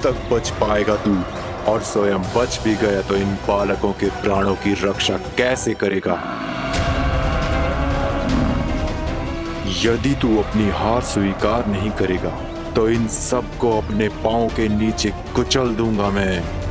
तक बच पाएगा तू? और स्वयं बच भी गया तो इन बालकों के प्राणों की रक्षा कैसे करेगा? यदि तू अपनी हार स्वीकार नहीं करेगा तो इन सबको अपने पांव के नीचे कुचल दूंगा मैं।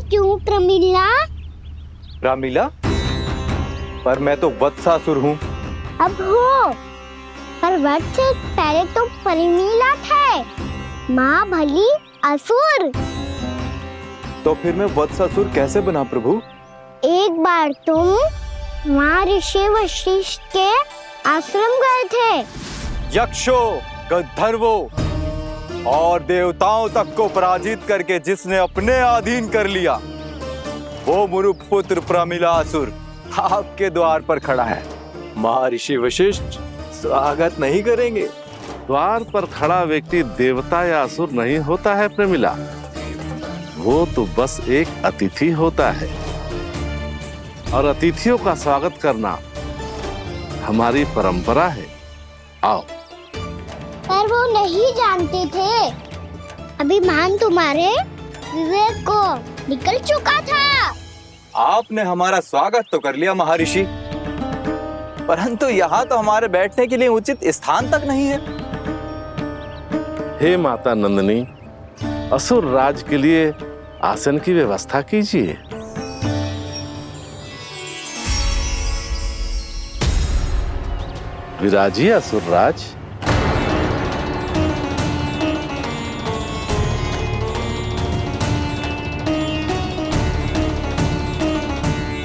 क्यों प्रमीला? रामीला, पर मैं तो वत्सासुर हूँ। अब हो, पर वत्स से पहले तो प्रमीला थे, माँ भली असुर। तो फिर मैं वत्सासुर कैसे बना प्रभु? एक बार तुम माँ ऋषि वशिष्ठ के आश्रम गए थे। यक्षों, गंधर्वों और देवताओं तक को पराजित करके जिसने अपने अधीन कर लिया, वो मुरुपुत्र प्रमिलासुर आपके द्वार पर खड़ा है। महर्षि वशिष्ठ स्वागत नहीं करेंगे? द्वार पर खड़ा व्यक्ति देवता या असुर नहीं होता है प्रमिला, वो तो बस एक अतिथि होता है और अतिथियों का स्वागत करना हमारी परंपरा है। आओ। पर वो नहीं जानते थे, अभिमान तुम्हारे विवेक को निकल चुका था। आपने हमारा स्वागत तो कर लिया महर्षि, परंतु यहाँ तो हमारे बैठने के लिए उचित स्थान तक नहीं है। हे माता नंदिनी, असुर राज के लिए आसन की व्यवस्था कीजिए। विराजिए असुर राज।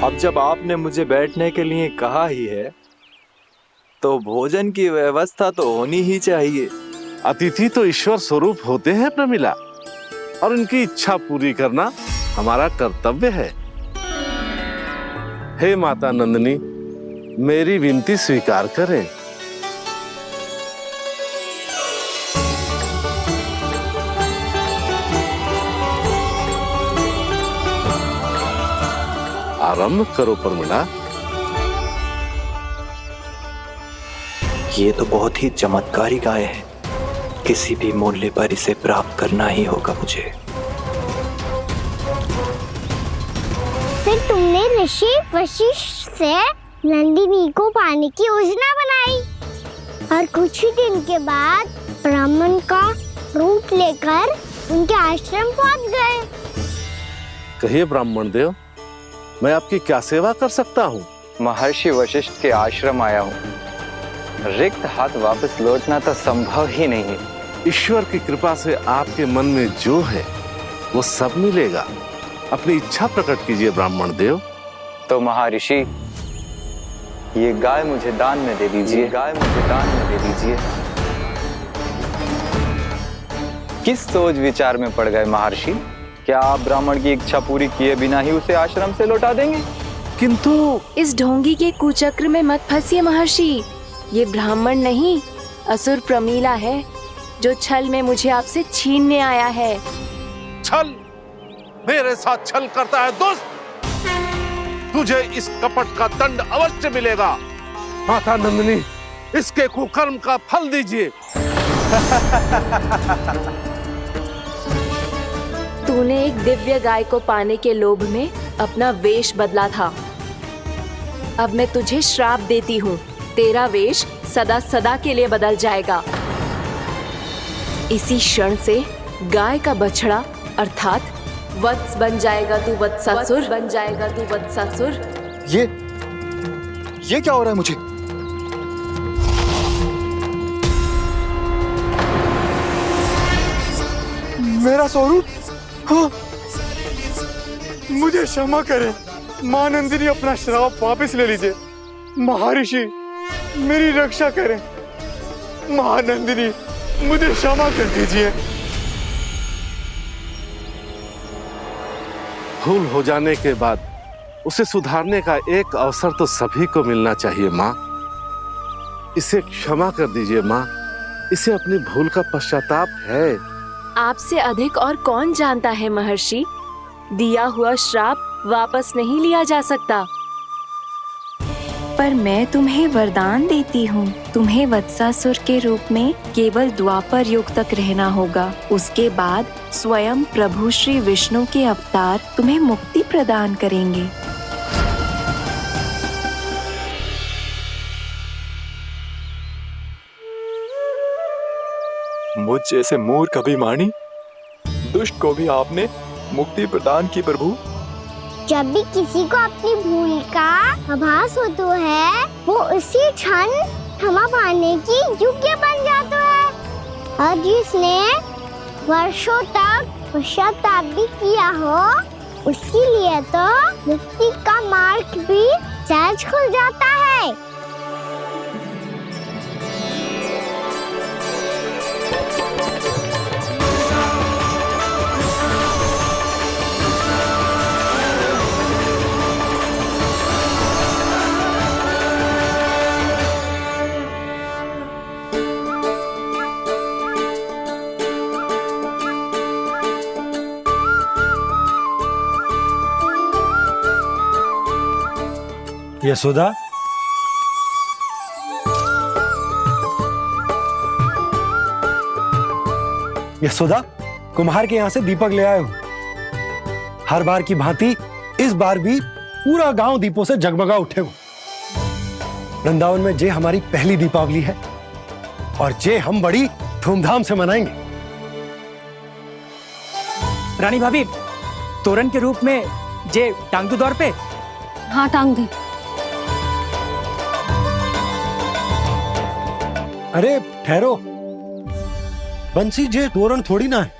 अब जब आपने मुझे बैठने के लिए कहा ही है, तो भोजन की व्यवस्था तो होनी ही चाहिए। अतिथि तो ईश्वर स्वरूप होते हैं प्रमिला, और उनकी इच्छा पूरी करना हमारा कर्तव्य है। हे माता नंदिनी, मेरी विनती स्वीकार करें। आरंभ करो प्रमिला। ये तो बहुत ही चमत्कारी गाय है, किसी भी मूल्य पर इसे प्राप्त करना ही होगा मुझे। फिर तुमने ऋषि वशिष्ठ से नंदिनी को पाने की योजना बनाई और कुछ ही दिन के बाद ब्राह्मण का रूप लेकर उनके आश्रम पहुंच गए। कहिए ब्राह्मण देव, मैं आपकी क्या सेवा कर सकता हूँ? महर्षि वशिष्ठ के आश्रम आया हूँ, रिक्त हाथ वापस लौटना तो संभव ही नहीं है। ईश्वर की कृपा से आपके मन में जो है वो सब मिलेगा। अपनी इच्छा प्रकट कीजिए ब्राह्मण देव। तो महर्षि, ये गाय मुझे दान में दे दीजिए। गाय मुझे दान में दे दीजिए। किस सोच विचार में पड़ गए महर्षि? क्या आप ब्राह्मण की इच्छा पूरी किए बिना ही उसे आश्रम से लौटा देंगे? किंतु इस ढोंगी के कुचक्र में मत फंसिए महर्षि। ये ब्राह्मण नहीं, असुर प्रमीला है, जो छल में मुझे आपसे छीनने आया है। छल? मेरे साथ छल करता है दुष्ट? तुझे इस कपट का दंड अवश्य मिलेगा। माता नंदिनी, इसके कुकर्म का फल दीजिए। तूने एक दिव्य गाय को पाने के लोभ में अपना वेश बदला था। अब मैं तुझे श्राप देती हूँ, तेरा वेश सदा सदा के लिए बदल जाएगा। इसी क्षण से गाय का बछड़ा अर्थात वत्स बन जाएगा तू वत्सासुर, बन जाएगा तू वत्सासुर। ये क्या हो रहा है मुझे? मेरा स्वरूप? हाँ। मुझे क्षमा करें महानंदिनी, अपना श्राप वापस ले लीजिए। महर्षि मेरी रक्षा करें। महानंदिनी मुझे क्षमा कर दीजिए। भूल हो जाने के बाद उसे सुधारने का एक अवसर तो सभी को मिलना चाहिए माँ। इसे क्षमा कर दीजिए माँ, इसे अपनी भूल का पश्चाताप है। आपसे अधिक और कौन जानता है महर्षि, दिया हुआ श्राप वापस नहीं लिया जा सकता। पर मैं तुम्हें वरदान देती हूँ, तुम्हें वत्सासुर के रूप में केवल द्वापर युग तक रहना होगा। उसके बाद स्वयं प्रभु श्री विष्णु के अवतार तुम्हें मुक्ति प्रदान करेंगे। मुझ जैसे मूर्ख अभिमानी दुष्ट को भी आपने मुक्ति प्रदान की प्रभु। जब भी किसी को अपनी भूल का आभास होता है, वो उसी क्षण क्षमा पाने की योग्य बन जाता है। और जिसने वर्षों तक पश्चाताप भी किया हो, उसके लिए तो मुक्ति का मार्ग भी सहज खुल जाता है। यशोदा, यशोदा, कुम्हार के यहाँ से दीपक ले आए हूं। हर बार की भांति इस बार भी पूरा गांव दीपों से जगमगा उठे हो। वृंदावन में जे हमारी पहली दीपावली है और जे हम बड़ी धूमधाम से मनाएंगे। रानी भाभी, तोरण के रूप में जे टांग दो द्वार पे। हाँ, टांग दे। अरे ठहरो, बंसी, जे तोरण थोड़ी ना है।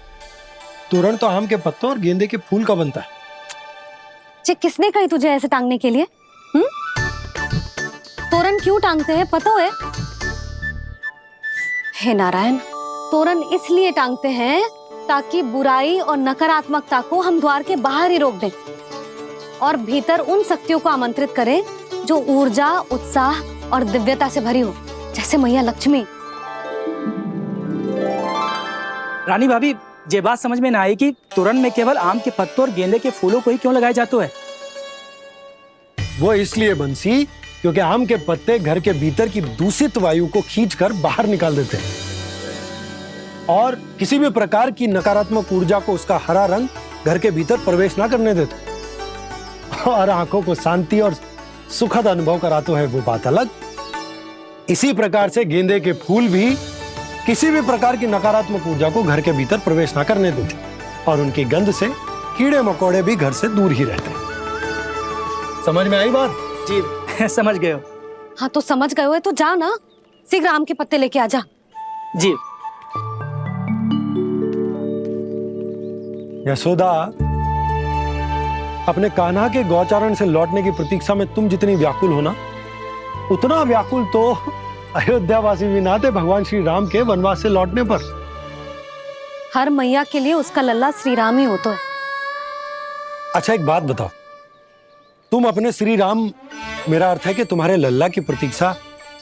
तोरण तो आम के पत्तों और गेंदे के फूल का बनता है। जे किसने कही तुझे ऐसे टांगने के लिए? तोरण क्यों टांगते हैं पता है? हे नारायण, तोरण इसलिए टांगते हैं ताकि बुराई और नकारात्मकता को हम द्वार के बाहर ही रोक दें और भीतर उन शक्तियों को आमंत्रित करें जो ऊर्जा, उत्साह और दिव्यता से भरी हो, जैसे मैया लक्ष्मी। रानी भाभी, ये बात समझ में ना आई कि तोरण में केवल आम के पत्तों और गेंदे के फूलों को ही क्यों लगाया जाता है? वो इसलिए बंसी, क्योंकि आम के पत्ते घर के भीतर की दूषित वायु को खींचकर बाहर निकाल देते हैं और किसी भी प्रकार की नकारात्मक ऊर्जा को उसका हरा रंग घर के भीतर प्रवेश ना करने देते और आंखों को शांति और सुखद अनुभव कराते है, वो बात अलग। इसी प्रकार से गेंदे के फूल भी किसी भी प्रकार की नकारात्मक ऊर्जा को घर के भीतर प्रवेश ना करने देते और उनकी गंध से कीड़े मकोड़े भी घर से दूर ही रहते हैं। समझ में आई बात? जी समझ गए हो। हाँ, तो समझ गए हो तो जा ना, शीघ्र आम के पत्ते लेके आजा। जी। यशोदा, अपने कान्हा के गौचारण से लौटने की प्रतीक्षा में तुम जितनी व्याकुल हो ना, उतना व्याकुल तो अयोध्यावासी भी ना थे भगवान श्री राम के वनवास से लौटने पर। हर मैया के लिए उसका लल्ला श्री राम ही होता है। अच्छा, एक बात बताओ, तुम अपने श्री राम, मेरा अर्थ है कि तुम्हारे लल्ला की प्रतीक्षा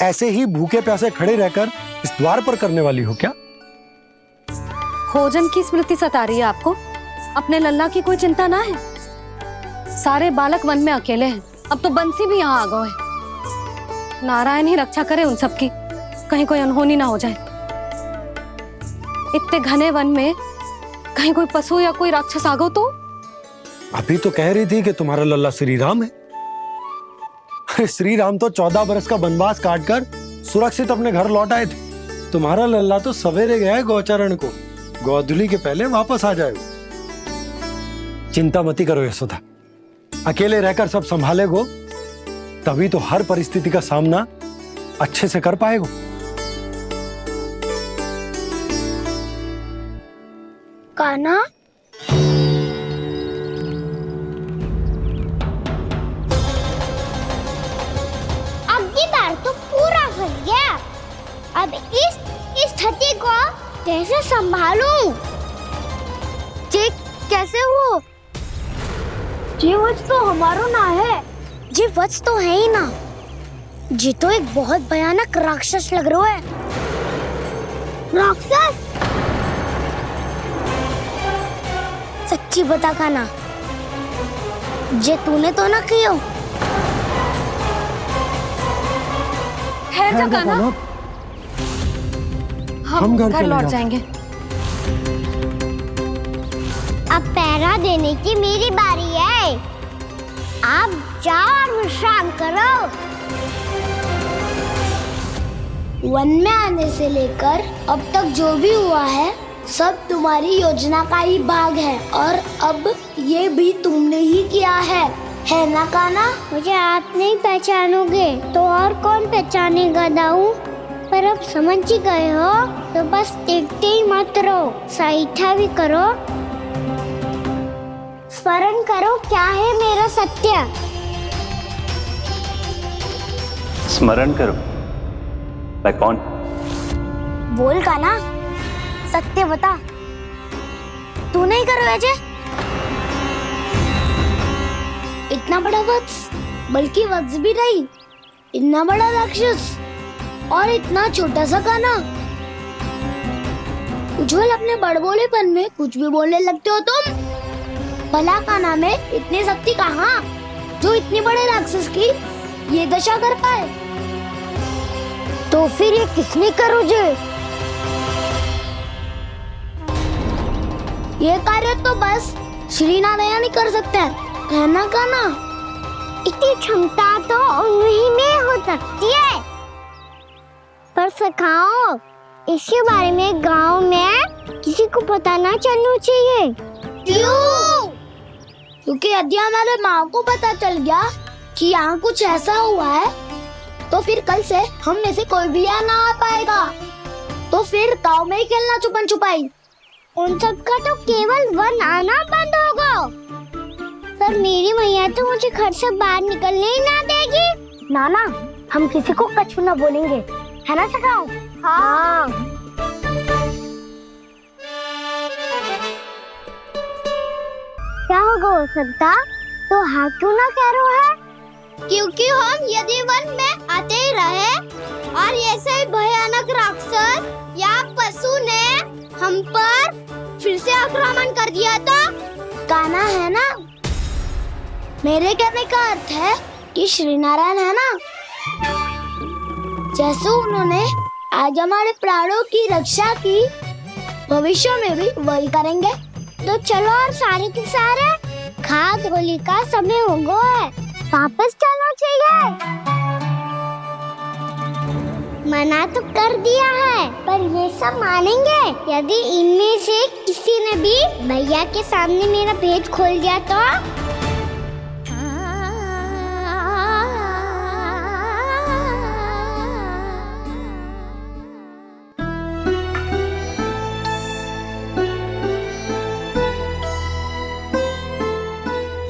ऐसे ही भूखे प्यासे खड़े रहकर इस द्वार पर करने वाली हो क्या? भोजन की स्मृति सता रही है आपको? अपने लल्ला की कोई चिंता ना है। सारे बालक वन में अकेले हैं, अब तो बंसी भी यहाँ आ गए हैं। नारायण ही रक्षा करे उन सबकी, कहीं कोई अनहोनी ना हो जाए। इतने घने वन में कहीं कोई पशु या कोई राक्षस आ गो तो? अभी तो कह रही थी कि तुम्हारा लल्ला श्री राम है। श्री राम तो 14 बरस का वनवास काटकर सुरक्षित अपने घर लौट आए थे। तुम्हारा लल्ला तो सवेरे गया है गौचरण को, गोधूली के पहले वापस आ जाएगा। चिंता मती करो यशोदा, अकेले रहकर सब संभालेगो तभी तो हर परिस्थिति का सामना अच्छे से कर पाएगो। कान्हा, अब की बार तो पूरा फंस गया। अब इस स्थिति को कैसे संभालूं? जी कैसे हो? जी वत्स तो हमारो ना है। जी वत्स तो है ही ना। जी तो एक बहुत भयानक राक्षस लग रहा है। राक्षस? सच्ची बता कान्हा, जे तूने तो ना कियो? ठहर जा कान्हा, हम घर लौट जाएंगे। अब पहरा देने की मेरी बारी है। आप जाओ और विश्राम करो। वन में आने से लेकर अब तक जो भी हुआ है सब तुम्हारी योजना का ही भाग है, और अब ये भी तुमने ही किया है ना कान्हा? मुझे आप नहीं पहचानोगे तो और कौन पहचानेगा दाऊ? पर अब समझ ही गए हो तो बस देखते ही मत रहो, सहीठा भी करो। स्मरण करो क्या है मेरा सत्य। स्मरण करो? मैं कौन? बोल कान्हा, सत्य बता। तू नहीं करो अजय? इतना बड़ा वत्स, बल्कि वत्स भी नहीं, इतना बड़ा राक्षस और इतना छोटा सा कान्हा। उज्जवल अपने बड़बोलेपन में कुछ भी बोलने लगते हो तुम। भला कान्हा में इतनी शक्ति कहाँ जो इतनी बड़े राक्षस की ये दशा कर पाए? तो फिर ये किसने करो जे? ये कार्य तो बस श्री नारायण ही कर सकते हैं, है ना कान्हा? इतनी क्षमता तो उन्हीं में हो सकती है। पर सखाओ, इसके बारे में गांव में किसी को पता ना चलना चाहिए। क्यों? क्योंकि यदि हमारे माँ को पता चल गया कि यहाँ कुछ ऐसा हुआ है तो फिर कल से हम में से कोई भी यहाँ ना आ पाएगा। तो फिर गांव में ही खेलना छुपन छुपाई। उन सब का तो केवल वन आना बंद होगा। पर मेरी मैया तो मुझे घर से बाहर निकलने ही ना देगी। नाना, हम किसी को कछु ना बोलेंगे, है ना सखाओ? हाँ। क्या होगा हो सकता? तो हाँ क्यों ना कह रहा है? क्योंकि हम यदि वन में आते ही रहे और ऐसे ही भयानक राक्षस या पशु ने हम पर फिर से आक्रमण कर दिया तो कान्हा, है ना? मेरे कहने का अर्थ है कि श्री नारायण है ना, जैसे उन्होंने आज हमारे प्राणों की रक्षा की, भविष्य में भी वही करेंगे। तो चलो और सारे के सारे खाद होली का समय हो गया है, वापस चलना चाहिए। मना तो कर दिया है, पर ये सब मानेंगे यदि इनमें से किसी ने भी भैया के सामने मेरा भेद खोल दिया तो?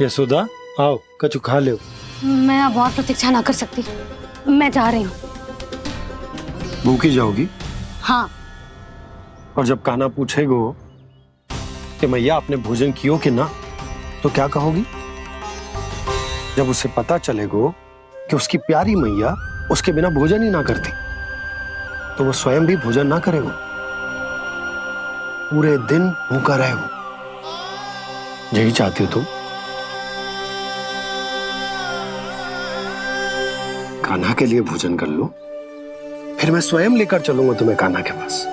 यशोदा, आओ कछु खा लो। मैं अब और प्रतीक्षा ना कर सकती, मैं जा रही हूँ। भूखी जाओगी? हाँ। और जब कान्हा पूछेगो कि मैया आपने भोजन कियो कि ना, तो क्या कहोगी? जब उसे पता चलेगो कि उसकी प्यारी मैया उसके बिना भोजन ही ना करती, तो वो स्वयं भी भोजन ना करेगो, पूरे दिन भूखा रहेगो। यही चाहती हो तुम? कान्हा के लिए भोजन कर लो, फिर मैं स्वयं लेकर चलूंगा तुम्हें कान्हा के पास।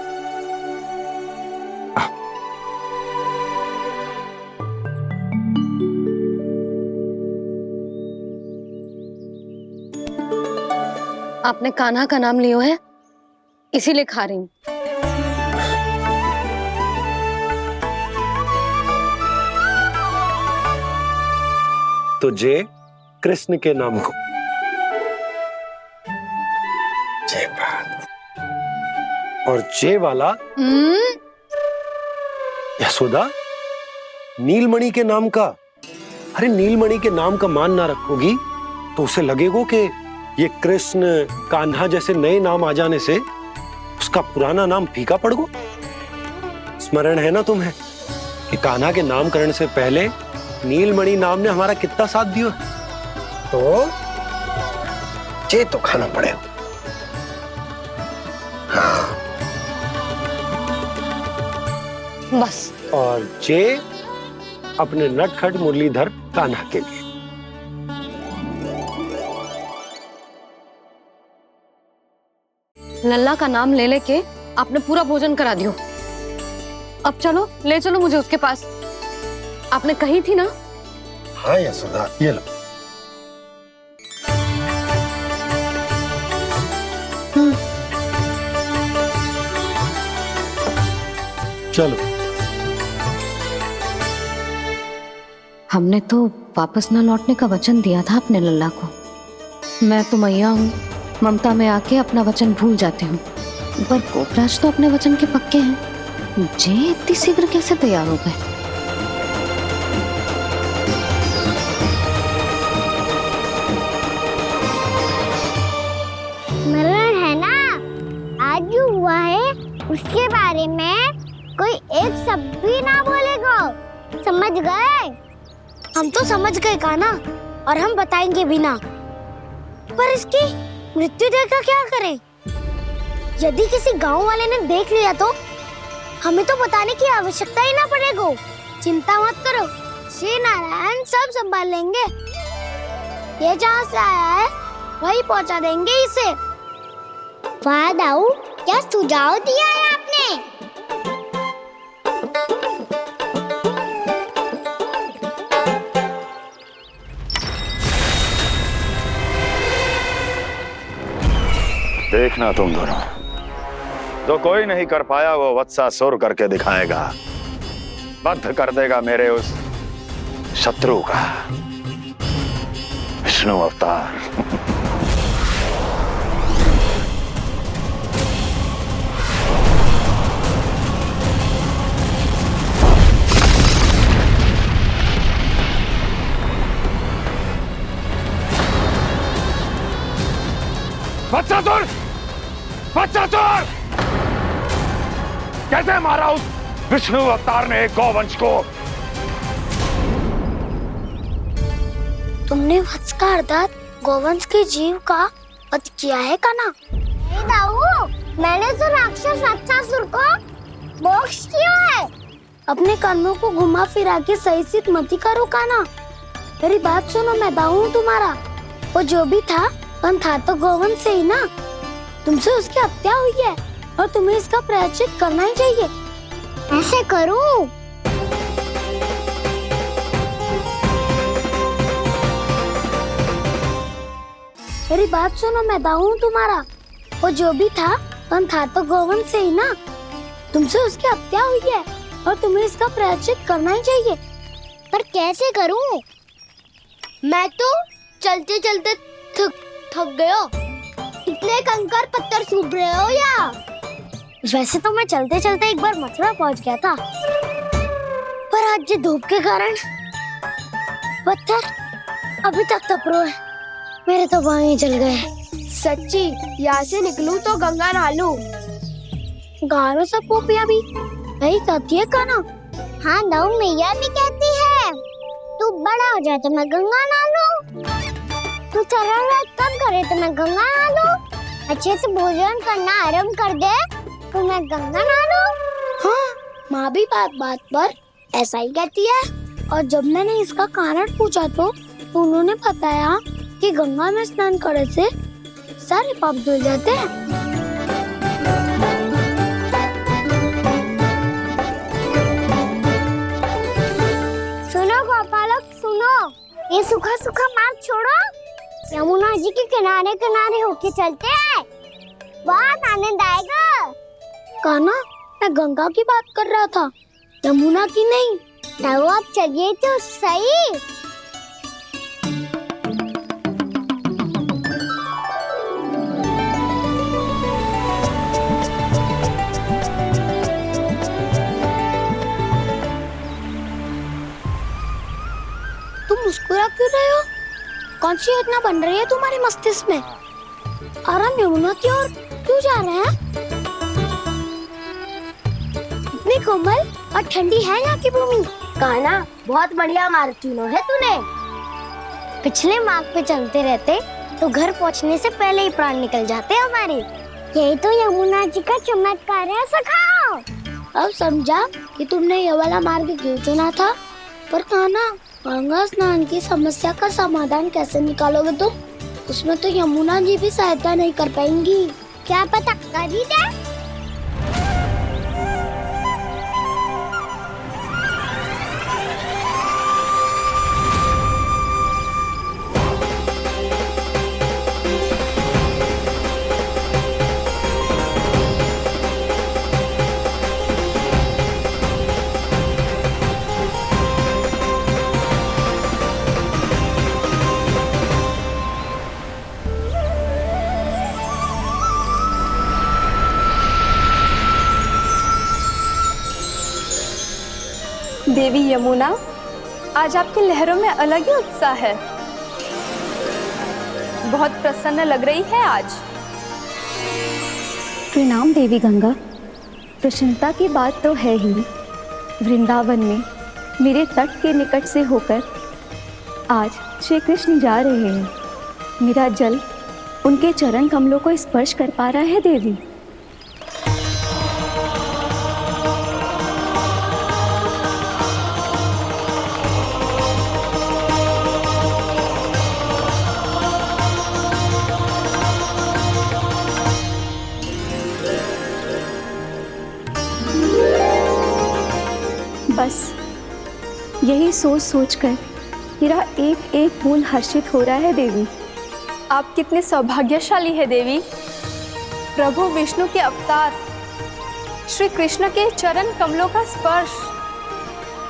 आपने कान्हा का नाम लियो है, इसीलिए खा रही हूँ। तो जे कृष्ण के नाम को। जय बात। और जे वाला यशोदा नीलमणि के नाम का। अरे नीलमणि के नाम का मान ना रखोगी तो उसे लगेगा कि ये कृष्ण कान्हा जैसे नए नाम आ जाने से उसका पुराना नाम फीका पड़ गो। स्मरण है ना तुम्हें कि कान्हा के नामकरण से पहले नीलमणि नाम ने हमारा कितना साथ दिया। तो जे तो खाना पड़ेगा। हाँ। बस। और जे अपने नटखट मुरलीधर कान्हा के लिए। लल्ला का नाम ले लेके आपने पूरा भोजन करा दियो। अब चलो, ले चलो मुझे उसके पास। आपने कही थी ना। हाँ यशोदा, ये लो। चलो। हमने तो वापस ना लौटने का वचन दिया था अपने लल्ला को। मैं तो मैया हूँ, ममता में आके अपना वचन भूल जाती हूँ, पर गोपराज तो अपने वचन के पक्के हैं। जे इतनी शीघ्र कैसे तैयार हो गए? मरण है ना, आज जो हुआ है उसके बारे में कोई एक शब्द भी ना बोलेगा। समझ गए? हम तो समझ गए कान्हा, और हम बताएंगे भी ना। पर इसकी मृत्यु देखकर क्या करें? यदि किसी गांव वाले ने देख लिया तो हमें तो बताने की आवश्यकता ही ना पड़ेगा। चिंता मत करो, श्री नारायण सब संभाल लेंगे। ये जहाँ से आया है वही पहुँचा देंगे इसे। वाह दाऊ, क्या सुझाव दिया है आपने। देखना तुम दोनों, जो कोई नहीं कर पाया वो वत्सासुर करके दिखाएगा। बद्ध कर देगा मेरे उस शत्रु का विष्णु अवतार। वत्सासुर! वत्सासुर! कैसे मारा उस विष्णु अवतार ने गौवंश को? तुमने वत्स का अर्थात गौवंश के जीव का वध किया है कान्हा। नहीं दाऊ, मैंने तो राक्षस वत्सासुर को मोक्ष किया है। अपने कर्मों को घुमा फिरा के सही सिद्ध मत करो कान्हा। मेरी बात सुनो, मैं दाऊ हूँ तुम्हारा। वो जो भी था पर था तो गौवंश से ही ना। तुमसे उसकी हत्या हुई है और तुम्हें इसका प्रायश्चित करना ही चाहिए। ऐसे करूं? मेरी बात सुनो, मैं दाऊ हूँ तुम्हारा। वो जो भी था पर था तो गौवंश से ही ना। तुमसे उसकी हत्या हुई है और तुम्हें इसका प्रायश्चित करना ही चाहिए। पर कैसे करूं? मैं तो चलते चलते थक गया। इतने कंकर पत्थर सूख रहे हो या? वैसे तो मैं चलते चलते एक बार मथुरा पहुंच गया था, पर आज ये धूप के कारण पत्थर अभी तक तप रहे हैं। मेरे तो बाएं जल गए। सच्ची, यहाँ से निकलूं तो गंगा नहा लूं। गारो सब पोपिया भी यही कहती है कान्हा। हाँ दाऊ, मैया भी कहती है तू बड़ा हो जाए तो मैं गंगा नहा लूं, तू शरारत कम करे तो मैं गंगा नहा लूं, अच्छे से भोजन करना आरंभ कर दे तो मैं गंगा नहा लूं। हाँ, माँ भी बात बात पर ऐसा ही कहती है। और जब मैंने इसका कारण पूछा तो उन्होंने बताया कि गंगा में स्नान करने से सारे पाप धुल जाते हैं। सुनो गोपालक, सुनो, ये सूखा सूखा मार्ग छोड़ो, यमुना जी के किनारे किनारे होके चलते हैं, बहुत आनंद आएगा। कान्हा, मैं गंगा की बात कर रहा था, यमुना की नहीं। तो आप चलिए तो सही। मुस्कुरा क्यों रहे हो? कौन सी योजना बन रही है तुम्हारे मस्तिष्क में? और हम यमुना की ओर क्यों जा रहे हैं? इतनी कोमल और ठंडी है यहाँ की भूमि। कान्हा, बहुत बढ़िया मार्ग चुना है तूने। पिछले मार्ग पे चलते रहते तो घर पहुँचने से पहले ही प्राण निकल जाते हमारे। यही तो यमुना जी का चमत्कार है सखा। अब समझा कि तुमने ये वाला मार्ग क्यों चुना था। पर कान्हा, गंगा स्नान की समस्या का समाधान कैसे निकालोगे तुम? उसमें तो यमुना जी भी सहायता नहीं कर पाएंगी। क्या पता कर ही दे। देवी यमुना, आज आपकी लहरों में अलग ही उत्साह है। बहुत प्रसन्न लग रही है आज। प्रणाम देवी गंगा। प्रसन्नता की बात तो है ही। वृंदावन में मेरे तट के निकट से होकर आज श्री कृष्ण जा रहे हैं। मेरा जल उनके चरण कमलों को स्पर्श कर पा रहा है देवी। बस यही सोच सोचकर मेरा एक एक बूंद हर्षित हो रहा है देवी। आप कितने सौभाग्यशाली है देवी। प्रभु विष्णु के अवतार श्री कृष्ण के चरण कमलों का स्पर्श,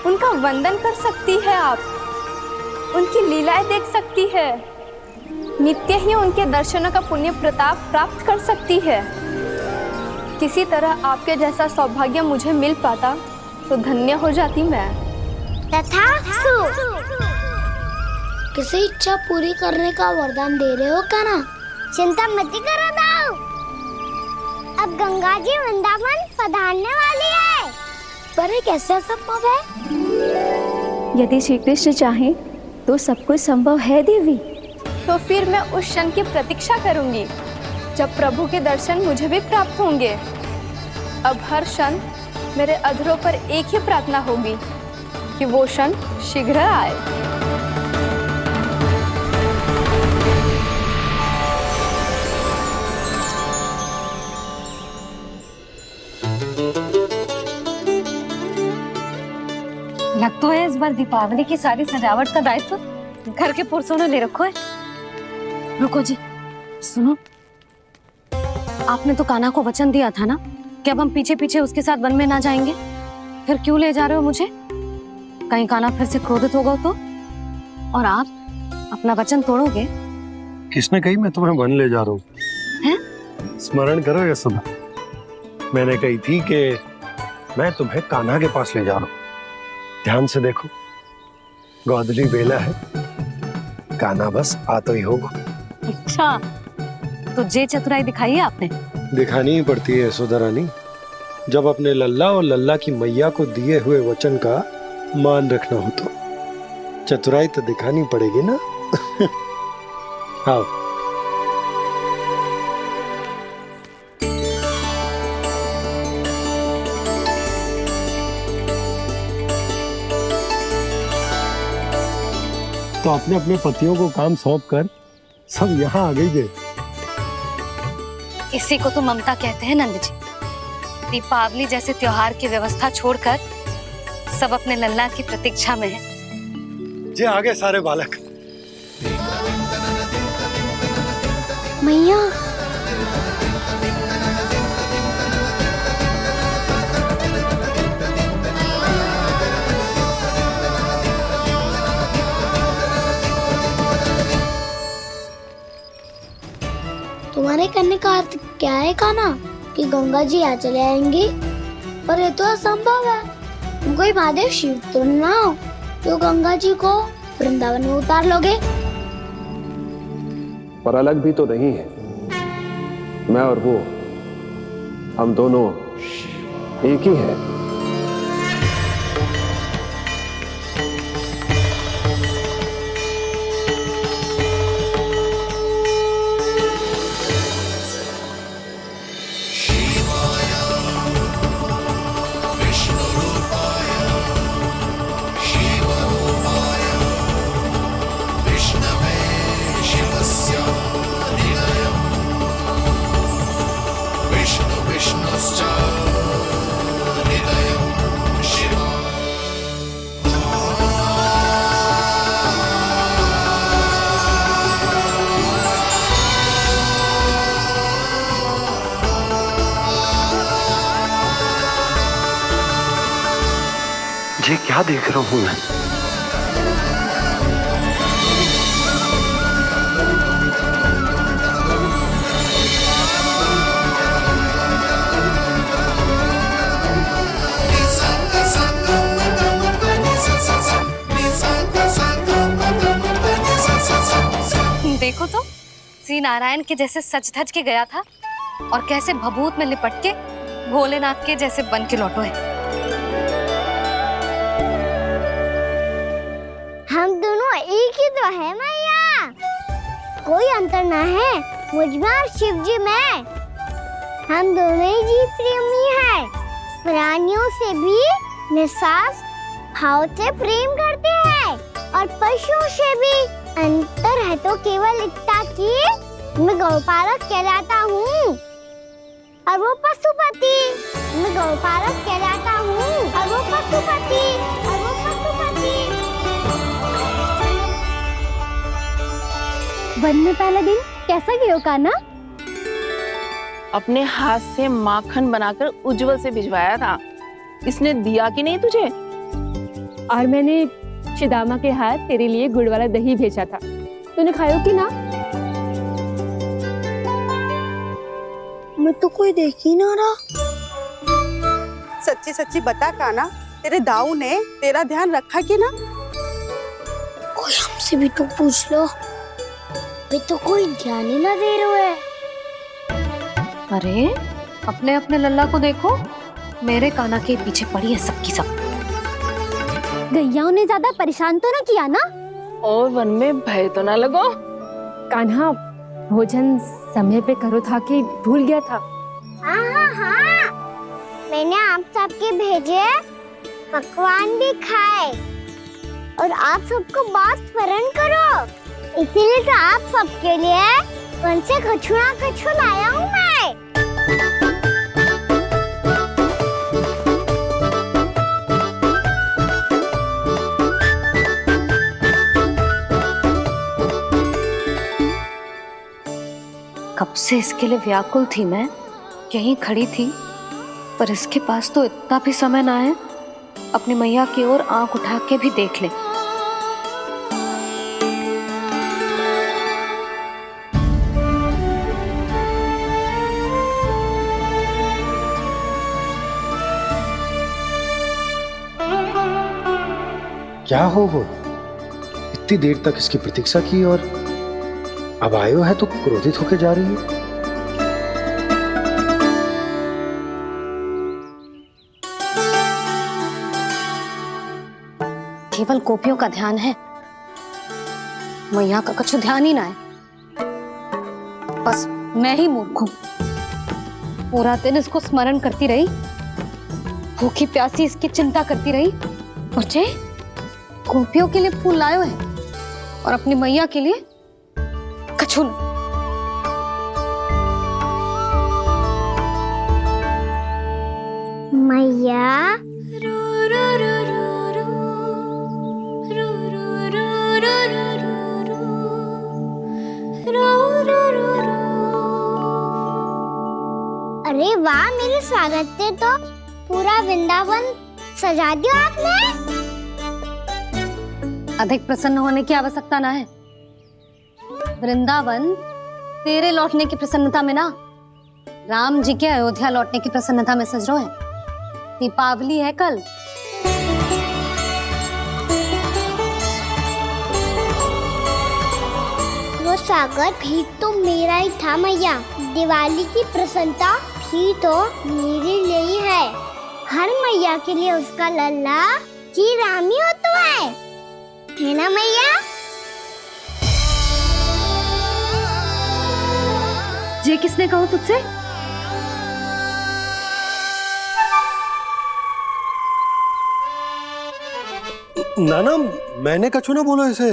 उनका वंदन कर सकती है आप, उनकी लीलाएं देख सकती है, नित्य ही उनके दर्शनों का पुण्य प्रताप प्राप्त कर सकती है। किसी तरह आपके जैसा सौभाग्य मुझे मिल पाता तो धन्य हो जाती मैं। तथास्तु। किसी इच्छा पूरी करने का वरदान दे रहे हो कान्हा? चिंता मत करो दाऊ। अब गंगा जी वृंदावन पधारने वाली है। पर ये कैसे संभव है? यदि श्री कृष्ण चाहे तो सब कुछ संभव है देवी। तो फिर मैं उस क्षण की प्रतीक्षा करूंगी जब प्रभु के दर्शन मुझे भी प्राप्त होंगे। अब हर क्षण मेरे अधरों पर एक ही प्रार्थना होगी कि वो क्षण शीघ्र आए। लग तो है इस बार दीपावली की सारी सजावट का दायित्व घर के पुरुषों ने ले रखो है। रुको जी, सुनो, आपने तो कान्हा को वचन दिया था ना कि अब हम पीछे पीछे उसके साथ वन में ना जाएंगे। फिर क्यों ले जा रहे हो मुझे? कहीं कान्हा फिर से क्रोधित होगा तो? और आप अपना वचन तोड़ोगे? किसने कही मैं तुम्हें वन ले जा रहा हूँ? स्मरण करो ये सुबह मैंने कही थी कि मैं तुम्हें कान्हा के पास ले जा रहा हूँ। ध्यान से देखो, गोधली बेला है, कान्हा बस आ तो ही होगा। अच्छा, तो जे चतुराई दिखाई है आपने? दिखानी ही पड़ती है यशोदा रानी, जब अपने लल्ला और लल्ला की मैया को दिए हुए वचन का मान रखना हो तो चतुराई तो दिखानी पड़ेगी ना। आओ। तो अपने अपने पतियों को काम सौंप कर सब यहाँ आ गई थे। इसी को तो ममता कहते हैं नंद जी। दीपावली जैसे त्योहार की व्यवस्था छोड़कर सब अपने लल्ला की प्रतीक्षा में हैं। जे आगे सारे बालक। मैया, तुम्हारे कहने का अर्थ क्या है कान्हा? कि गंगा जी यहाँ चले आएंगी? पर ये तो असंभव है। तुम कोई महादेव शिव तो ना हो जो गंगा जी को वृंदावन में उतार लोगे? पर अलग भी तो नहीं है। मैं और वो, हम दोनों एक ही हैं। ये क्या देख रहा हूं मैं? देखो तो श्री नारायण के जैसे सज धज के गया था और कैसे भभूत में लिपट के भोलेनाथ के जैसे बन के लौटो है। हम दोनों एक ही तो है मैया, कोई अंतर ना है मुझ में और शिव जी में। हम दोनों ही जीव प्रेमी हैं, प्राणियों से भी निस्वार्थ भाव से प्रेम करते हैं और पशुओं से भी। अंतर है तो केवल इतना कि मैं गौपालक कहलाता हूँ और वो पशुपति। मैं गौपालक कहलाता हूँ और वो पशुपति। वन में पहला दिन कैसा गया कान्हा? अपने हाथ से माखन बनाकर उज्जवल से भिजवाया था। इसने दिया कि नहीं तुझे? और मैंने शिदामा के हाथ तेरे लिए गुड़ वाला दही भेजा था, तूने खाया कि ना? मैं तो कोई देख ही ना रहा। सच्ची सच्ची बता कान्हा, तेरे दाऊ ने तेरा ध्यान रखा कि ना? कोई हमसे भी तो पूछ लो, अभी तो कोई ध्यान ही ना दे रहे है। अरे अपने अपने लल्ला को देखो, मेरे कान्हा के पीछे पड़ी है सबकी सब। गैयाओं ने ज्यादा परेशान तो ना किया ना? और वन में भय तो ना लगो? कान्हा भोजन समय पे करो था कि भूल गया था? हाँ, मैंने आप सबके भेजे पकवान भी खाए और आप सबको बात स्मरण करो, इसीलिए तो आप सबके लिए वन से कछु ना कछु लाया हूँ मैं। कब से इसके लिए व्याकुल थी मैं, यहीं खड़ी थी, पर इसके पास तो इतना भी समय ना है अपनी मैया की ओर आंख उठा के भी देख ले। क्या हो वो? इतनी देर तक इसकी प्रतीक्षा की और अब आयो है तो क्रोधित होकर जा रही है। केवल गोपियों का ध्यान है, मैया का कुछ ध्यान ही ना है। बस मैं ही मूर्ख हूं, पूरा दिन इसको स्मरण करती रही, भूखी प्यासी इसकी चिंता करती रही। मुझे गोपियों के लिए फूल लायो है और अपनी मैया के लिए कछु न। मैया अरे वाह, मेरे स्वागत से तो पूरा वृंदावन सजा दिया आपने। अधिक प्रसन्न होने की आवश्यकता ना है। वृंदावन तेरे लौटने की प्रसन्नता में ना, राम जी के अयोध्या लौटने की प्रसन्नता में सज रहे हैं। दीपावली है कल। स्वागत भी तो मेरा ही था मैया। दिवाली की प्रसन्नता भी तो मेरे लिए ही है। हर मैया के लिए उसका लल्ला की रामी होता है ना मैया? ये किसने कहा तुझसे? नाना, मैंने कछु ना बोला इसे।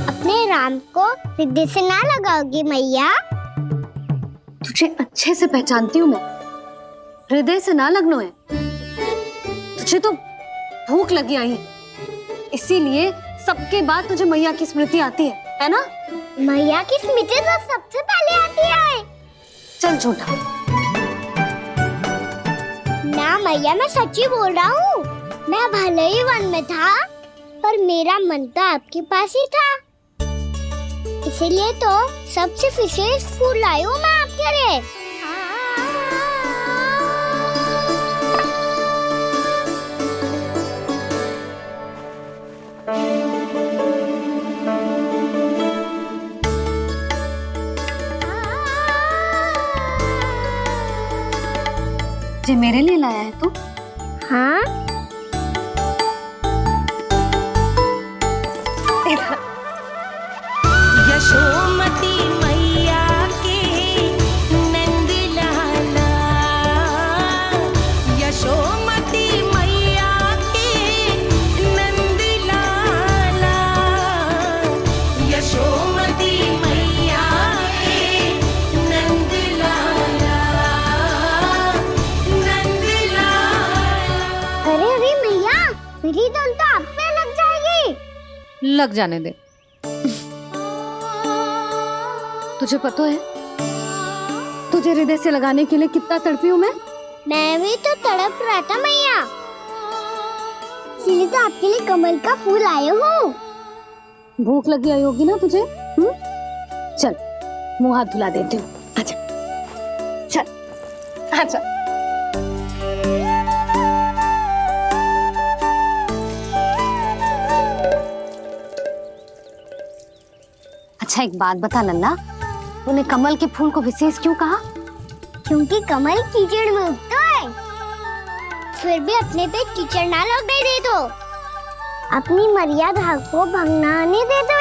अपने राम को हृदय से ना लगाओगी मैया? तुझे अच्छे से पहचानती हूँ मैं, हृदय से ना लगनो है। तुझे तो भूख लगी आई है, इसीलिए सबके बाद तुझे मैया की स्मृति आती है ना? मैया की स्मृति तो सबसे पहले आती है। चल छोटा। ना मैया, मैं सच्ची बोल रहा हूँ। मैं भले ही वन में था, पर मेरा मन तो आपके पास ही था। इसीलिए तो सबसे विशेष फूल लाई हूँ मैं आपके लिए। ये मेरे लिए लाया है तू? हाँ। यशोमती मैया के नंद लाला, यशोमती मैया के नंद लाला, यशोमती मैया के नंद लाला, नंद लाला। अरे अरे मैया, मेरी धुन तो आप पे लग जाएगी। लग जाने दे। तुझे पता है तुझे हृदय से लगाने के लिए कितना तड़पी हूँ मैं? मैं भी तो तड़प रहा था मैया, इसलिए तो आपके लिए कमल का फूल आया हूँ। भूख लगी आई होगी ना तुझे? चल मुंह हाथ धुला देती हूँ। आजा चल आजा। अच्छा एक बात बता लल्ला, तूने कमल के फूल को विशेष क्यों कहा? क्योंकि कमल कीचड़ में उगता है, फिर भी अपने पे कीचड़ ना लगने दे दो। अपनी मर्यादा को भंगना नहीं दे दो।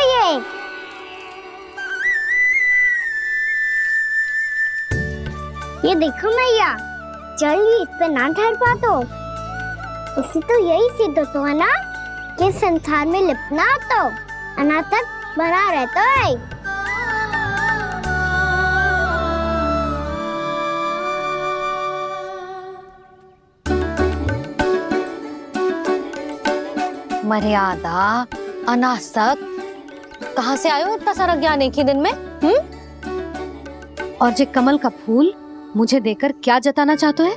ये देखो मैया, चल इस पे ना ठहर पा तो इससे तो यही सिद्ध होता है ना कि संसार में लिपना तो अनाथ तक बना रहता है। मर्यादा, अनासक्त, कहाँ से आयो इतना सारा ज्ञान एक ही दिन में? और ये कमल का फूल मुझे देकर क्या जताना चाहते है?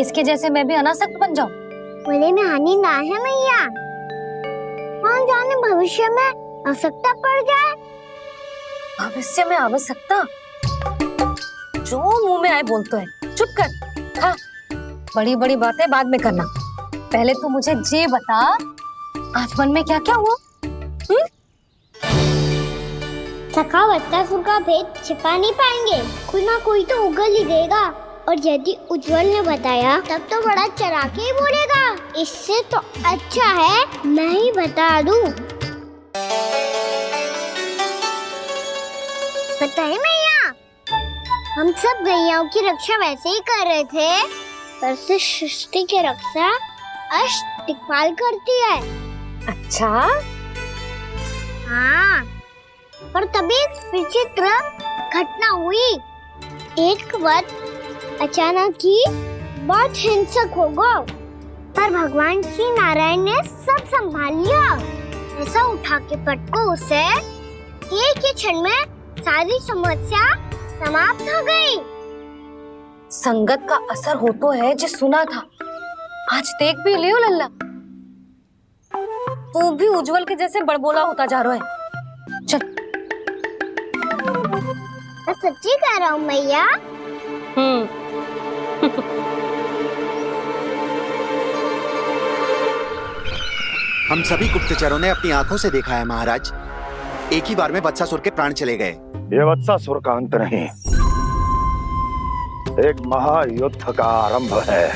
इसके जैसे मैं भी अनासक्त बन जाऊं? बोले में हानि ना है मैया, कौन जाने भविष्य में आवश्यकता पड़ जाए। भविष्य में आवश्यकता? जो मुंह में आए बोलते हैं, चुप कर। हाँ, बड़ी बड़ी बातें बाद में करना, पहले तो मुझे ये बता आज वन में क्या क्या हुआ? सखावत्ता का भेद छिपा नहीं पाएंगे, कोई ना कोई तो उगल ही देगा। और यदि उज्जवल ने बताया तब तो बड़ा चला के ही बोलेगा। इससे तो अच्छा है मैं ही बता दूं। पता है मैया, हम सब गैयाओं की रक्षा वैसे ही कर रहे थे, पर से सृष्टि की रक्षा अष्ट दिक्पाल करती है। अच्छा? हाँ, पर तभी विचित्र घटना हुई। एक वक्त अचानक ही बहुत हिंसक हो गया, पर भगवान श्री नारायण ने सब संभाल लिया। ऐसा उठा के पटको उसे, एक ही क्षण में सारी समस्या समाप्त हो गई। संगत का असर हो तो है जो सुना था, आज देख भी लियो लल्ला, तू भी उज्जवल के जैसे बड़बोला होता जा रहा है। चल। मैं सच्ची कह रहा हूँ मैया। हम सभी गुप्तचरों ने अपनी आंखों से देखा है महाराज। एक ही बार में वत्सासुर के प्राण चले गए। ये वत्सासुर का अंत नहीं, एक महायुद्ध का आरंभ है।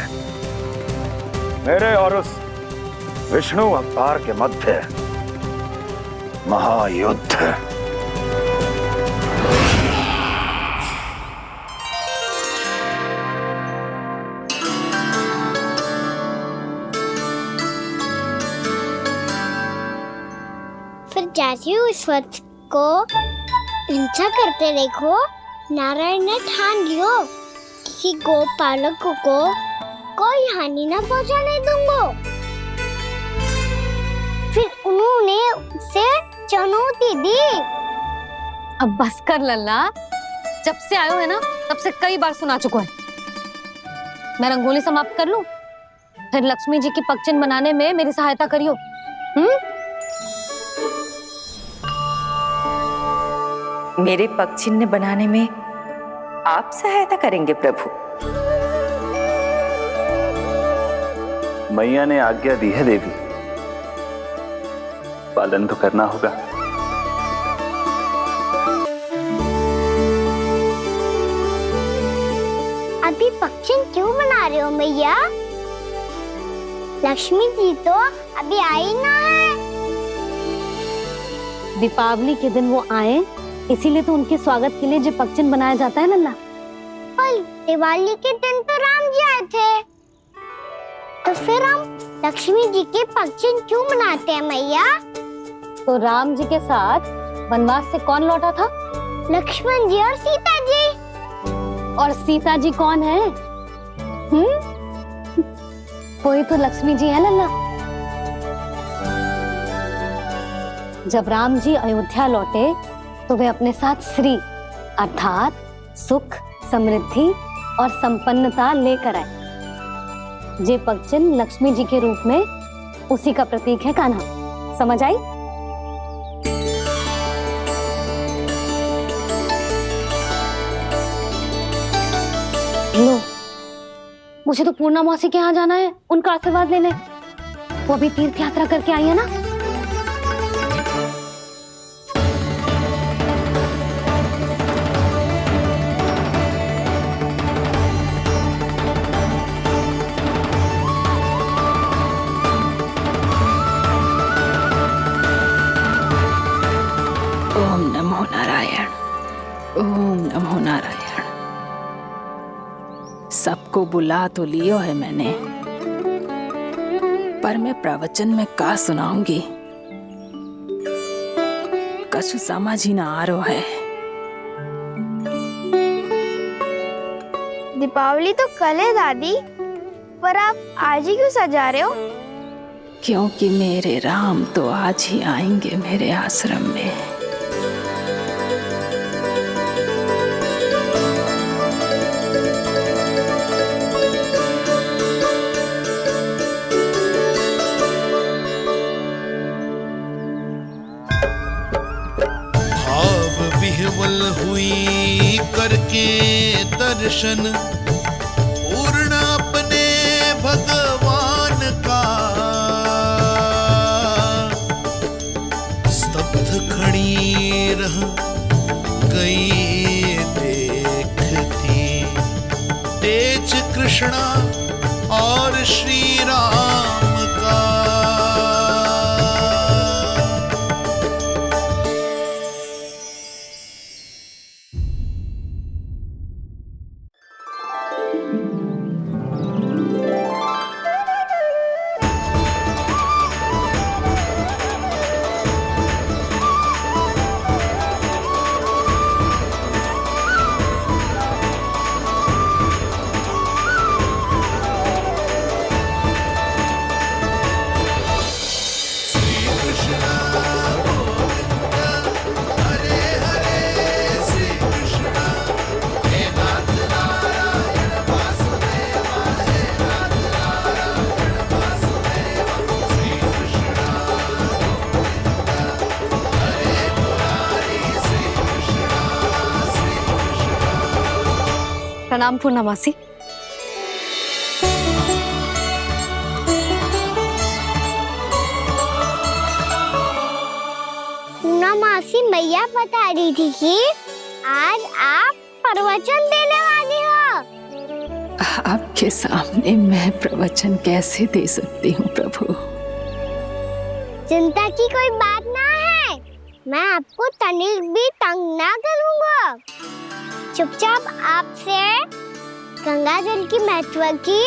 मेरे और उस विष्णु अवतार के मध्य महायुद्ध। फिर जैसे ही उस वत्स को हिंसा करते देखो, नारायण ने ठान लियो किसी गोपालक को कोई हानि न पहुंचाने दूंगा। फिर उन्होंने उसे चुनौती दी। अब बस कर लल्ला, जब से आयो है ना तब से कई बार सुना चुका है। मैं रंगोली समाप्त कर लूं, फिर लक्ष्मी जी की पगचिन बनाने में मेरी सहायता करियो। मेरे पगचिन्ह बनाने में आप सहायता करेंगे प्रभु? मैया ने आज्ञा दी है देवी, पालन तो करना होगा। अभी पगचिन क्यों बना रहे हो मैया? लक्ष्मी जी तो अभी आई ना है। दीपावली के दिन वो आए, इसीलिए तो उनके स्वागत के लिए जो पगचिन बनाया जाता है लल्ला। पर दिवाली के दिन तो राम जी आए थे, तो फिर हम लक्ष्मी जी के पगचिन क्यों मनाते हैं मैया? तो राम जी के साथ वनवास से कौन लौटा था? लक्ष्मण जी और सीता जी। और सीता जी कौन है? वही तो लक्ष्मी जी है लल्ला। जब राम जी अयोध्या लौटे तो वे अपने साथ श्री अर्थात सुख, समृद्धि और संपन्नता लेकर आए। जे पगचिन लक्ष्मी जी के रूप में उसी का प्रतीक है कान्हा। समझ आई? लो, मुझे तो पूर्णा मौसी के यहाँ जाना है, उनका आशीर्वाद लेने। वो अभी तीर्थ यात्रा करके आई है ना। ओम नमो नारायण, ओम नमो नारायण। सबको बुला तो लियो है मैंने, पर मैं प्रवचन में का सुनाऊंगी, कछु समझ ही ना आ रहा है। दीपावली तो कल है दादी, पर आप आज ही क्यों सजा रहे हो? क्योंकि मेरे राम तो आज ही आएंगे मेरे आश्रम में। विह्वल हुई करके दर्शन, पूर्ण अपने भगवान का, स्तब्ध खड़ी रह गई देखती, तेज कृष्णा और श्री राम का। प्रणाम पूर्णमासी। हाँ मासी, मैया बता रही थी कि आज आप प्रवचन देने वाली हो। आपके सामने मैं प्रवचन कैसे दे सकती हूँ प्रभु? चिंता की कोई बात ना है, मैं आपको तनिक भी तंग ना करूँगा। चुपचाप आपसे गंगा जल की महत्व की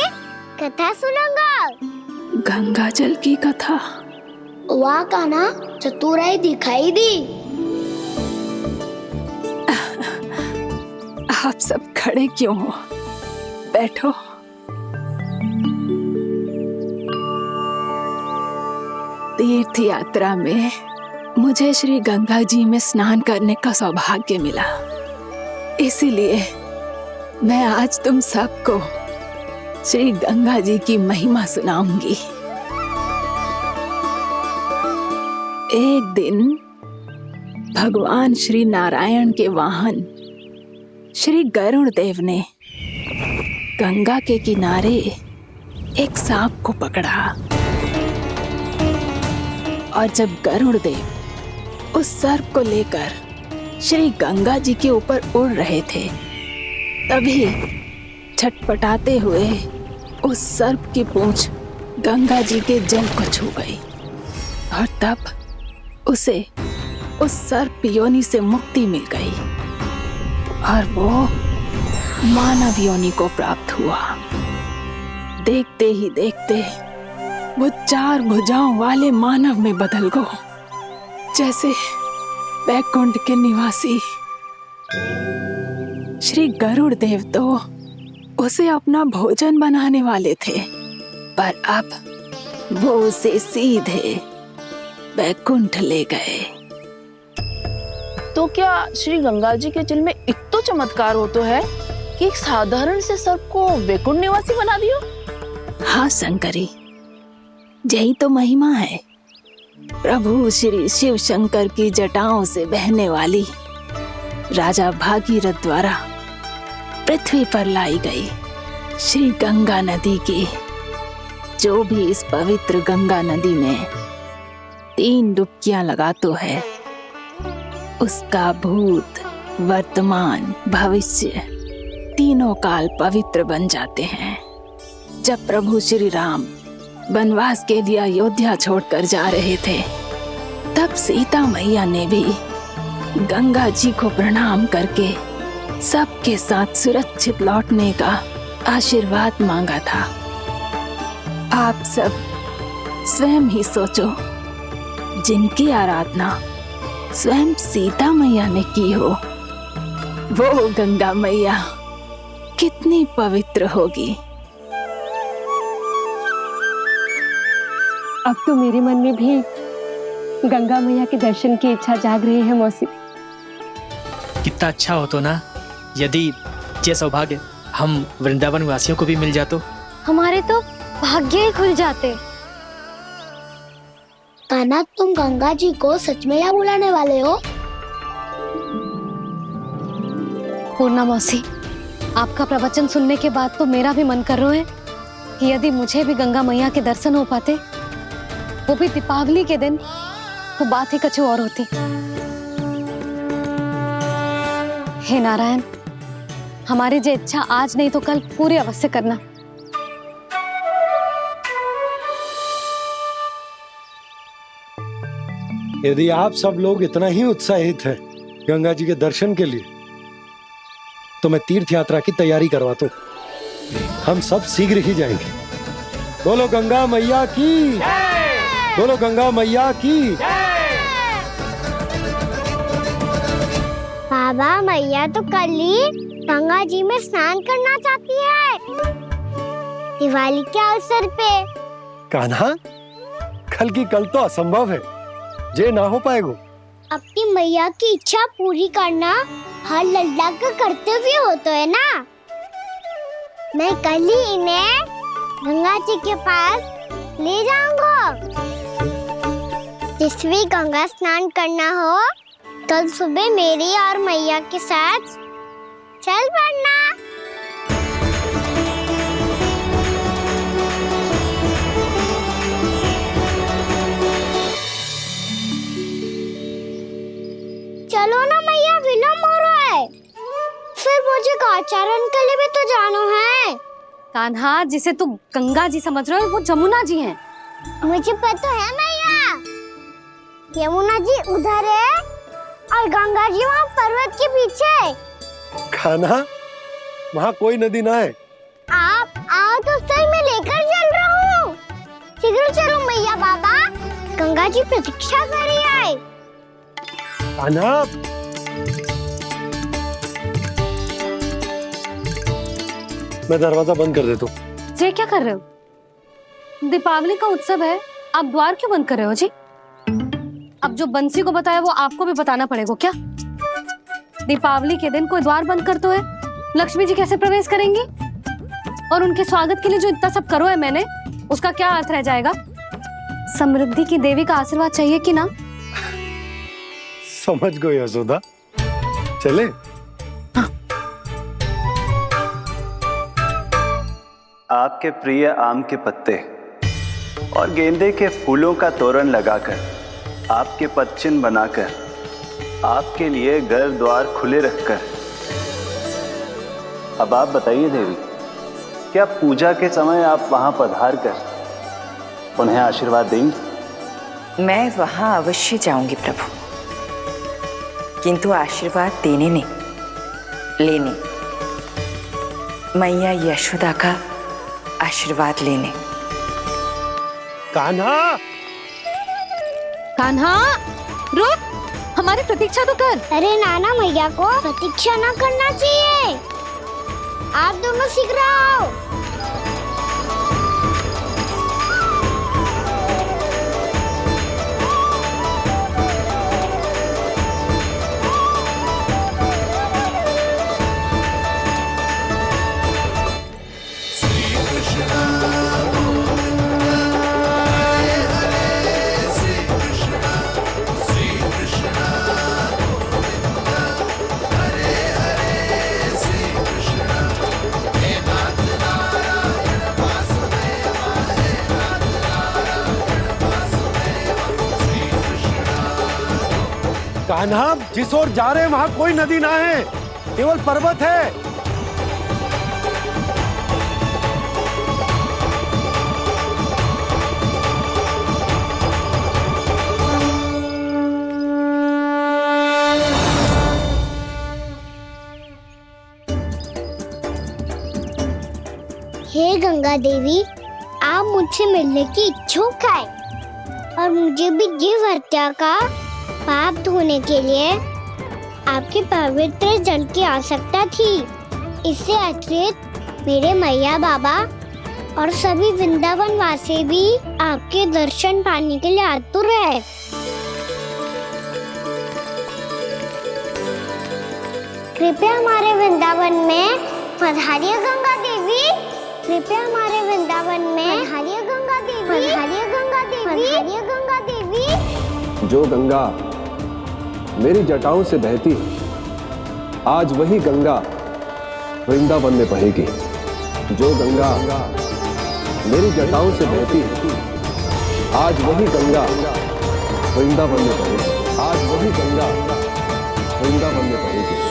कथा सुनूंगा। गंगा जल की कथा? वहाँ का ना चतुराई दिखाई दी। आप सब खड़े क्यों हो? बैठो। तीर्थ यात्रा में मुझे श्री गंगा जी में स्नान करने का सौभाग्य मिला, इसीलिए मैं आज तुम सबको श्री गंगा जी की महिमा सुनाऊंगी। एक दिन भगवान श्री नारायण के वाहन श्री गरुड़ देव ने गंगा के किनारे एक सांप को पकड़ा, और जब गरुड़ देव उस सर्प को लेकर श्री गंगा जी के ऊपर उड़ रहे थे, तभी छटपटाते हुए उस सर्प की पूंछ गंगा जी के जल को छू गई, और तब उसे उस सर्प योनि से मुक्ति मिल गई और वो मानव योनि को प्राप्त हुआ। देखते ही देखते वो 4 भुजाओं वाले मानव में बदल गया, जैसे बैकुंठ के निवासी। श्री गरुड़ देव तो उसे अपना भोजन बनाने वाले थे, पर अब वो उसे सीधे बैकुंठ ले गए। तो क्या श्री गंगा जी के जल में इतना चमत्कार हो तो है कि एक साधारण से सर्प को वैकुंठ निवासी बना दियो? हाँ शंकरी, यही तो महिमा है। प्रभु श्री शिव शंकर की जटाओं से बहने वाली राजा भागीरथ द्वारा पृथ्वी पर लाई गई श्री गंगा नदी की, जो भी इस पवित्र गंगा नदी में 3 डुबकियां लगातो है, उसका भूत, वर्तमान, भविष्य तीनों काल पवित्र बन जाते हैं। जब प्रभु श्री राम वनवास के लिए अयोध्या छोड़कर जा रहे थे, तब सीता मैया ने भी गंगा जी को प्रणाम करके सबके साथ सुरक्षित लौटने का आशीर्वाद मांगा था। आप सब स्वयं ही सोचो, जिनकी आराधना स्वयं सीता मैया ने की हो, वो गंगा मैया कितनी पवित्र होगी। अब तो मेरे मन में भी गंगा मैया के दर्शन की इच्छा जाग रही है मौसी। कितना अच्छा हो तो ना यदि ये सौभाग्य हम वृंदावन वासियों को भी मिल जातो। हमारे तो भाग्य ही खुल जाते। कान्हा, तुम गंगा जी को सच में यहाँ बुलाने वाले हो? पूर्णा मौसी, आपका प्रवचन सुनने के बाद तो मेरा भी मन कर रहा है कि यदि मुझे भी गंगा मैया के दर्शन हो पाते, वो भी दीपावली के दिन, तो बात ही कुछ और होती। हे नारायण, हमारी जो इच्छा आज नहीं तो कल पूरी अवश्य करना। यदि आप सब लोग इतना ही उत्साहित हैं गंगा जी के दर्शन के लिए, तो मैं तीर्थ यात्रा की तैयारी करवाता हूँ। हम सब शीघ्र ही जाएंगे। बोलो गंगा मैया की, बोलो गंगा मैया की। बाबा, मैया तो कल ही गंगा जी में स्नान करना चाहती है, दिवाली के अवसर पे। कान्हा, कल की कल तो असंभव है, जे ना हो पाएगा। अपनी मैया की इच्छा पूरी करना हर लल्ला का कर्तव्य होता है ना। मैं कल ही इन्हें गंगा जी के पास ले जाऊंगा। जिस भी गंगा स्नान करना हो, कल सुबह मेरी और मैया के साथ चल पड़ना। कान्हा, जिसे तू गंगा जी समझ रहे हो वो जमुना जी हैं। मुझे पता है मैया, यमुना जी उधर है और गंगा जी वहाँ पर्वत के पीछे। कान्हा, वहाँ कोई नदी ना है। आप आओ तो सही, मैं लेकर चल रहा हूँ। शीघ्र चलो मैया बाबा, गंगा जी प्रतीक्षा कर रही है। कान्हा, मैं दरवाजा बंद कर देता हूँ। ये क्या कर रहे हो? दीपावली का उत्सव है, आप द्वार क्यों बंद कर रहे हो जी? अब जो बंसी को बताया वो आपको भी बताना पड़ेगा क्या? दीपावली के दिन कोई द्वार बंद कर तो है, लक्ष्मी जी कैसे प्रवेश करेंगी? और उनके स्वागत के लिए जो इतना सब करो है मैंने, उसका क्या अर्थ रह जाएगा? समृद्धि की देवी का आशीर्वाद चाहिए कि ना? समझ गई यशोदा, चले। आपके प्रिय आम के पत्ते और गेंदे के फूलों का तोरण लगाकर, आपके पदचिन्ह बनाकर, आपके लिए घर द्वार खुले रखकर, अब आप बताइए देवी, क्या पूजा के समय आप वहां पधार कर उन्हें आशीर्वाद देंगी? मैं वहां अवश्य जाऊंगी प्रभु, किंतु आशीर्वाद देने नहीं, लेने, मैया यशोदा का आशीर्वाद लेने। कान्हा, कान्हा रुक, हमारी प्रतीक्षा तो कर। अरे नाना, मैया को प्रतीक्षा ना करना चाहिए, आप दोनों शीघ्र आओ। कान्हा, जिस ओर जा रहे हैं वहाँ कोई नदी ना है, केवल पर्वत है। हे गंगा देवी, आप मुझसे मिलने की इच्छुक है और मुझे भी जीव हत्या का पाप धोने के लिए आपके पवित्र जल की आवश्यकता थी। इससे अतिरिक्त मेरे मैया बाबा और सभी वृंदावन वासी भी आपके दर्शन पाने के लिए आतुर है। कृपया हमारे वृंदावन में पधारिए गंगा देवी, कृपया हमारे वृंदावन में पधारिए गंगा देवी, पधारिए गंगा देवी, पधारिए गंगा देवी। जो गंगा मेरी जटाओं से बहती है, आज वही गंगा वृंदावन में बहेगी। जो गंगा मेरी जटाओं से बहती है, आज वही गंगा वृंदावन में बहेगी। आज वही गंगा वृंदावन में बहेगी।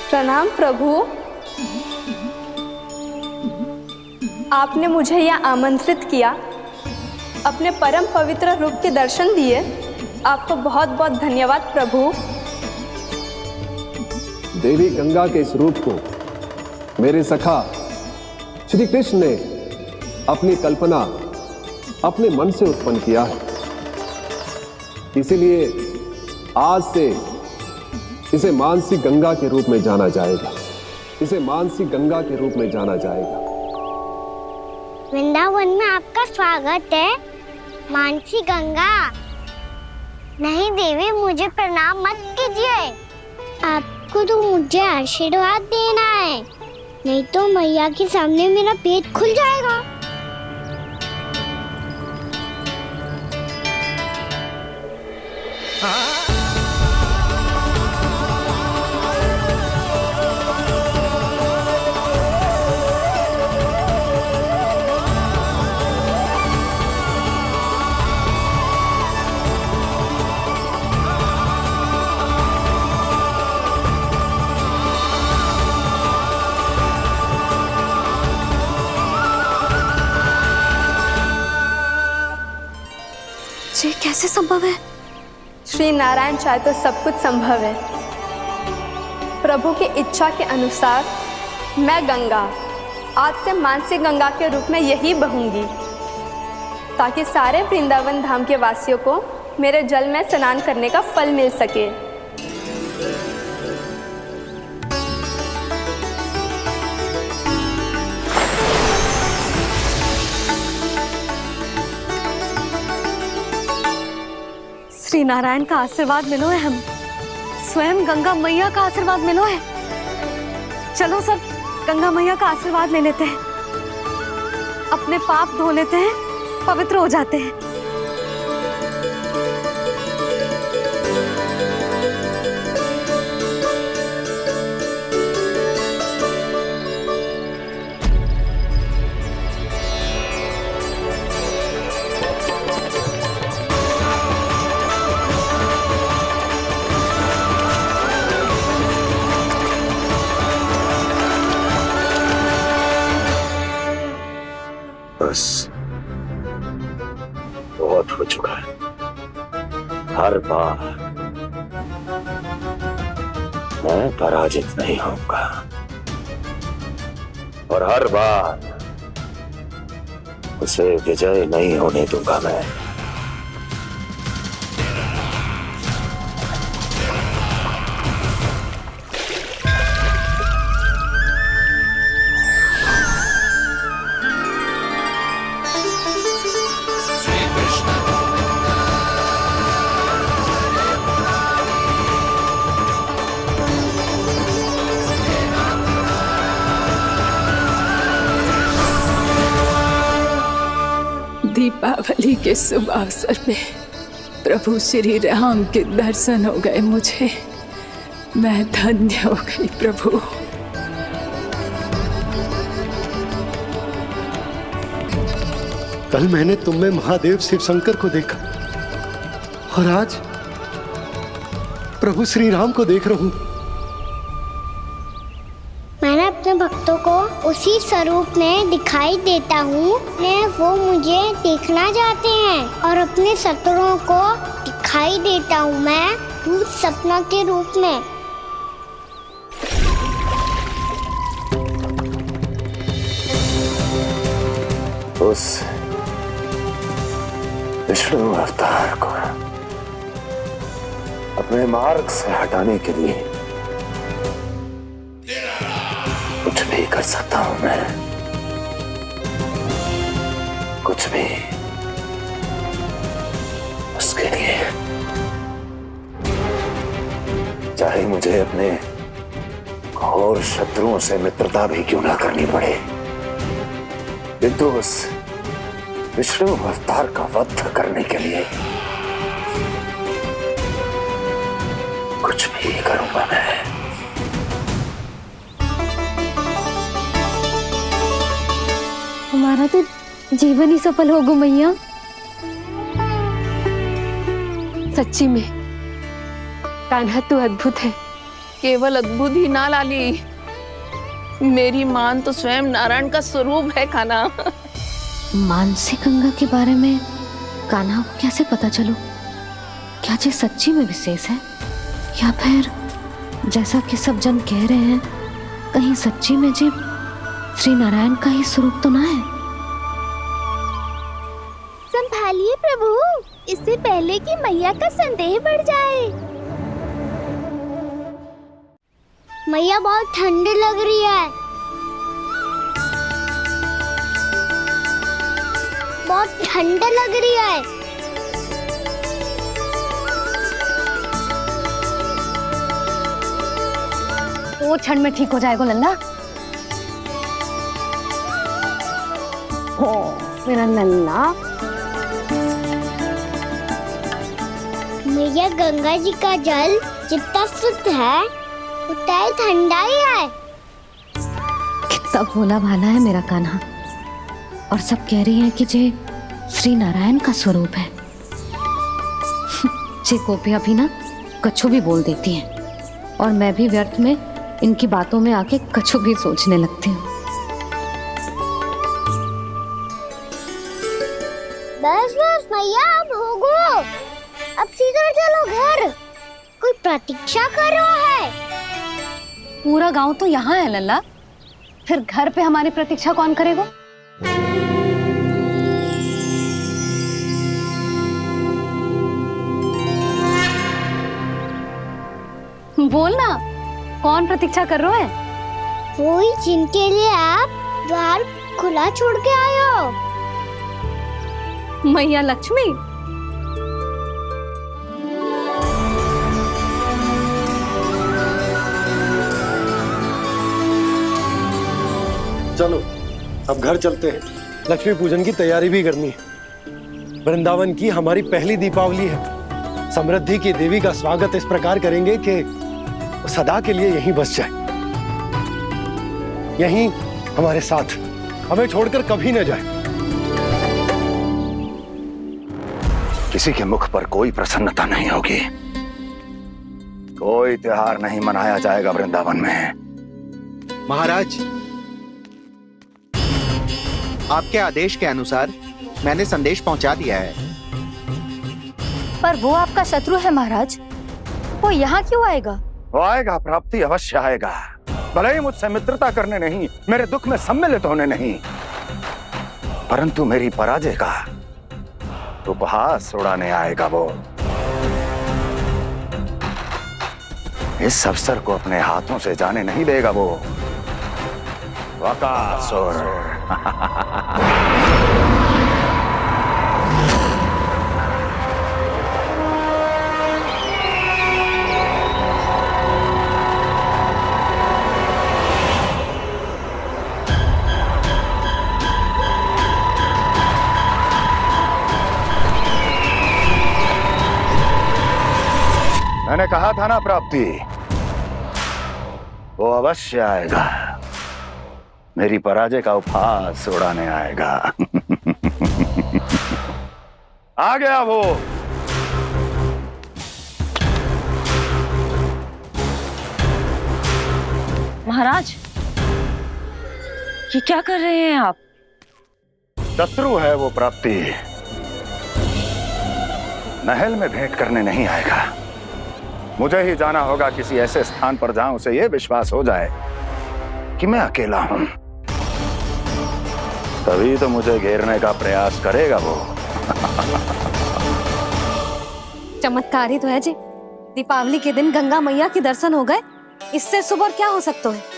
प्रणाम प्रभु, आपने मुझे यहाँ आमंत्रित किया, अपने परम पवित्र रूप के दर्शन दिए, आपको बहुत बहुत धन्यवाद प्रभु। देवी गंगा के इस रूप को मेरे सखा श्री कृष्ण ने अपनी कल्पना अपने मन से उत्पन्न किया है। इसीलिए आज से इसे मानसी गंगा के रूप में जाना जाएगा। इसे मानसी गंगा के रूप में जाना जाएगा। वृंदावन में आपका स्वागत है मानसी गंगा। नहीं देवी, मुझे प्रणाम मत कीजिए। आपको तो मुझे आशीर्वाद देना है, नहीं तो मैया के सामने मेरा पेट खुल जाएगा। ये कैसे संभव है? श्री नारायण चाहे तो सब कुछ संभव है। प्रभु की इच्छा के अनुसार मैं गंगा आज से मानसी गंगा के रूप में यही बहूंगी, ताकि सारे वृंदावन धाम के वासियों को मेरे जल में स्नान करने का फल मिल सके। श्री नारायण का आशीर्वाद मिलो है, हम स्वयं गंगा मैया का आशीर्वाद मिलो है। चलो सब गंगा मैया का आशीर्वाद ले लेते हैं, अपने पाप धो लेते हैं, पवित्र हो जाते हैं। बस बहुत हो चुका है। हर बार मैं पराजित नहीं होऊंगा और हर बार उसे विजय नहीं होने दूंगा मैं। दीपावली के शुभ अवसर में प्रभु श्री राम के दर्शन हो गए मुझे। मैं धन्य हो गई प्रभु। कल मैंने तुम में महादेव शिव शंकर को देखा और आज प्रभु श्री राम को देख रहा हूं। मैंने अपने भक्तों को उसी स्वरूप में दिखाई देता हूँ, वो मुझे देखना चाहते हैं और अपने शत्रुओं को दिखाई देता हूँ मैं भूत सपना के रूप में। उस विष्णु अवतार को अपने मार्ग से हटाने के लिए कुछ भी कर सकता हूं मैं, कुछ भी। उसके लिए चाहे मुझे अपने घोर शत्रुओं से मित्रता भी क्यों ना करनी पड़े, किंतु उस विष्णु अवतार का वध करने के लिए कुछ भी करूंगा मैं। हमारा तो जीवन ही सफल होगा मैया। सच्ची में कान्हा तू अद्भुत है। केवल अद्भुत ही ना लाली, मेरी मान तो स्वयं नारायण का स्वरूप है कान्हा। मानसी गंगा के बारे में कान्हा को कैसे पता चलो? क्या ये सच्ची में विशेष है या फिर जैसा कि सब जन कह रहे हैं, कहीं सच्ची में जी श्री नारायण का ही स्वरूप तो ना है? संभालिए प्रभु, इससे पहले कि मैया का संदेह बढ़ जाए। मैया बहुत ठंडी लग रही है। बहुत ठंडा लग रही है। वो ठंड में ठीक हो जाएगा लल्ला। हो मेरा लल्ला। मैया गंगा जी का जल जितना शुद्ध है उतना ही ठंडा ही है। कितना भोला भाला है मेरा कान्हा। और सब कह रही हैं कि जे श्री नारायण का स्वरूप है। जे गोपियां भी ना कछु भी बोल देती हैं और मैं भी व्यर्थ में इनकी बातों में आके कछु भी सोचने लगती हूँ। बस बस मैया, अब हो गो। अब सीधा चलो घर। कोई प्रतीक्षा कर रहा है। पूरा गांव तो यहाँ है लल्ला, फिर घर पे हमारी प्रतीक्षा कौन करेगा? बोलना, कौन प्रतीक्षा कर रहे हैं? वही जिनके लिए आप द्वार खुला छोड़ के आए हो। मैया लक्ष्मी। चलो अब घर चलते हैं। लक्ष्मी पूजन की तैयारी भी करनी है। वृंदावन की हमारी पहली दीपावली है। समृद्धि की देवी का स्वागत इस प्रकार करेंगे कि सदा के लिए यहीं बस जाए, यहीं हमारे साथ, हमें छोड़कर कभी न जाए। किसी के मुख पर कोई प्रसन्नता नहीं होगी, कोई त्योहार नहीं मनाया जाएगा वृंदावन में। महाराज, आपके आदेश के अनुसार मैंने संदेश पहुंचा दिया है। पर वो आपका शत्रु है महाराज, वो यहाँ क्यों आएगा? वो आएगा, प्राप्ति अवश्य आएगा। भले ही मुझसे मित्रता करने नहीं, मेरे दुख में सम्मिलित होने नहीं, परंतु मेरी पराजय का उपहास उड़ाने आएगा वो। इस अवसर को अपने हाथों से जाने नहीं देगा वो। बकासुर। मैंने कहा था ना प्राप्ति, वो अवश्य आएगा, मेरी पराजय का उपहास उड़ाने आएगा। आ गया वो। महाराज, ये क्या कर रहे हैं आप? शत्रु है वो प्राप्ति, महल में भेंट करने नहीं आएगा। मुझे ही जाना होगा किसी ऐसे स्थान पर जहां उसे यह विश्वास हो जाए कि मैं अकेला हूं, तभी तो मुझे घेरने का प्रयास करेगा वो। चमत्कार ही तो है जी। दीपावली के दिन गंगा मैया के दर्शन हो गए, इससे शुभ और क्या हो सकता है?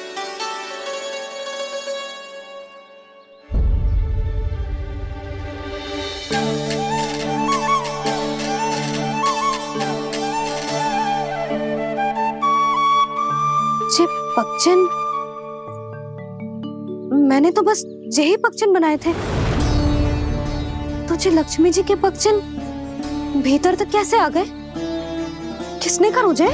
पक्षन, मैंने तो बस यही पक्षन बनाए थे। तुझे लक्ष्मी जी के पक्षन भीतर तक कैसे आ गए? किसने कर मुझे?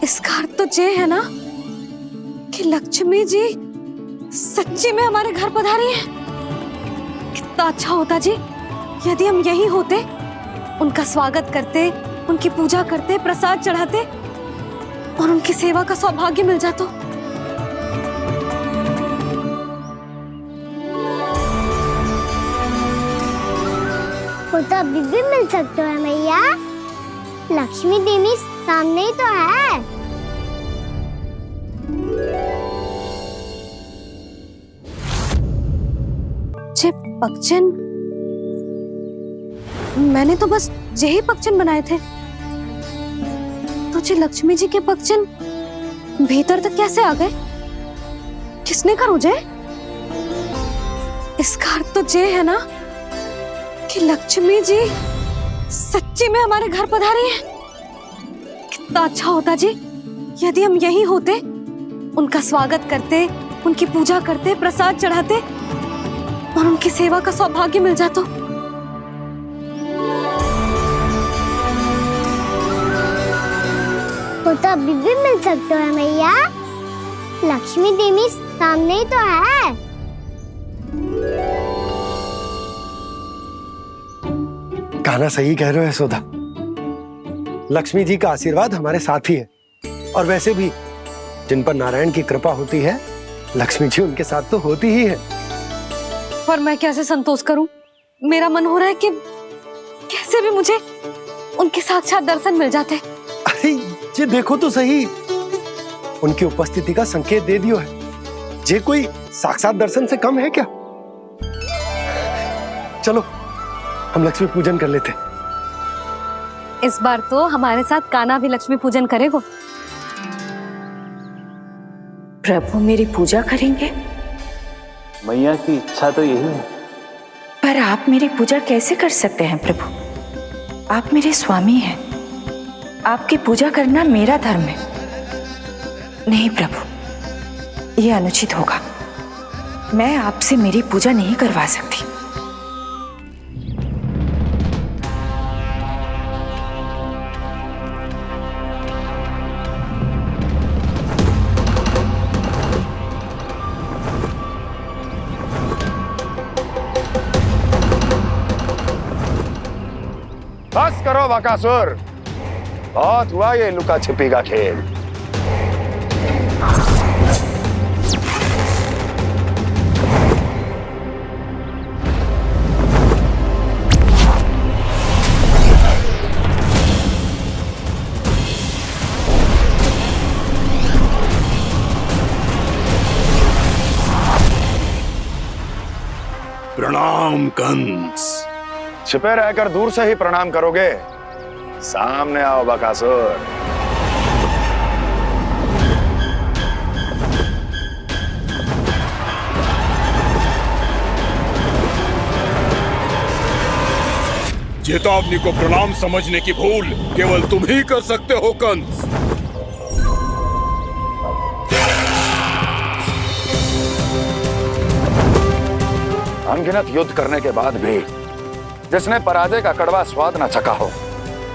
इसका अर्थ तो ये है ना कि लक्ष्मी जी सच्ची में हमारे घर पधारी है। कितना अच्छा होता जी यदि हम यही होते, उनका स्वागत करते, उनकी पूजा करते, प्रसाद चढ़ाते और उनकी सेवा का सौभाग्य मिल जाता। वो तो अभी भी मिल सकता है मैया, लक्ष्मी देवी सामने ही तो है। पक्षन, मैंने तो बस यही पक्षन बनाए थे। मुझे लक्ष्मी जी के भक्तजन भीतर तक कैसे आ गए? किसने कहा मुझे? इसका अर्थ तो ये है ना कि लक्ष्मी जी सच्ची में हमारे घर पधारी हैं। कितना अच्छा होता जी यदि हम यहीं होते, उनका स्वागत करते, उनकी पूजा करते, प्रसाद चढ़ाते और उनकी सेवा का सौभाग्य मिल जाता। वो तो अभी भी मिल सकते हैं मैया, लक्ष्मी देवी सामने ही तो है। कान्हा सही कह रहे हो यशोदा, लक्ष्मी जी का आशीर्वाद हमारे साथ ही है। और वैसे भी जिन पर नारायण की कृपा होती है, लक्ष्मी जी उनके साथ तो होती ही है। पर मैं कैसे संतोष करूं? मेरा मन हो रहा है कि कैसे भी मुझे उनके साक्षात दर्शन मिल जाते। अरे ये देखो तो सही, उनकी उपस्थिति का संकेत दे दियो है। ये कोई साक्षात दर्शन से कम है क्या? चलो हम लक्ष्मी पूजन कर लेते। इस बार तो हमारे साथ कान्हा भी लक्ष्मी पूजन करेगा। प्रभु मेरी पूजा करेंगे? मैया की इच्छा तो यही है। पर आप मेरी पूजा कैसे कर सकते हैं प्रभु? आप मेरे स्वामी हैं, आपकी पूजा करना मेरा धर्म है। नहीं प्रभु, यह अनुचित होगा। मैं आपसे मेरी पूजा नहीं करवा सकती। बस करो बकासुर, बहुत हुआ ये लुका छिपी का खेल। प्रणाम कंस। छिपे रहकर दूर से ही प्रणाम करोगे? सामने आओ बकासुर। चेतावनी को प्रणाम समझने की भूल केवल तुम ही कर सकते हो कंस। अनगिनत युद्ध करने के बाद भी जिसने पराजय का कड़वा स्वाद न चखा हो,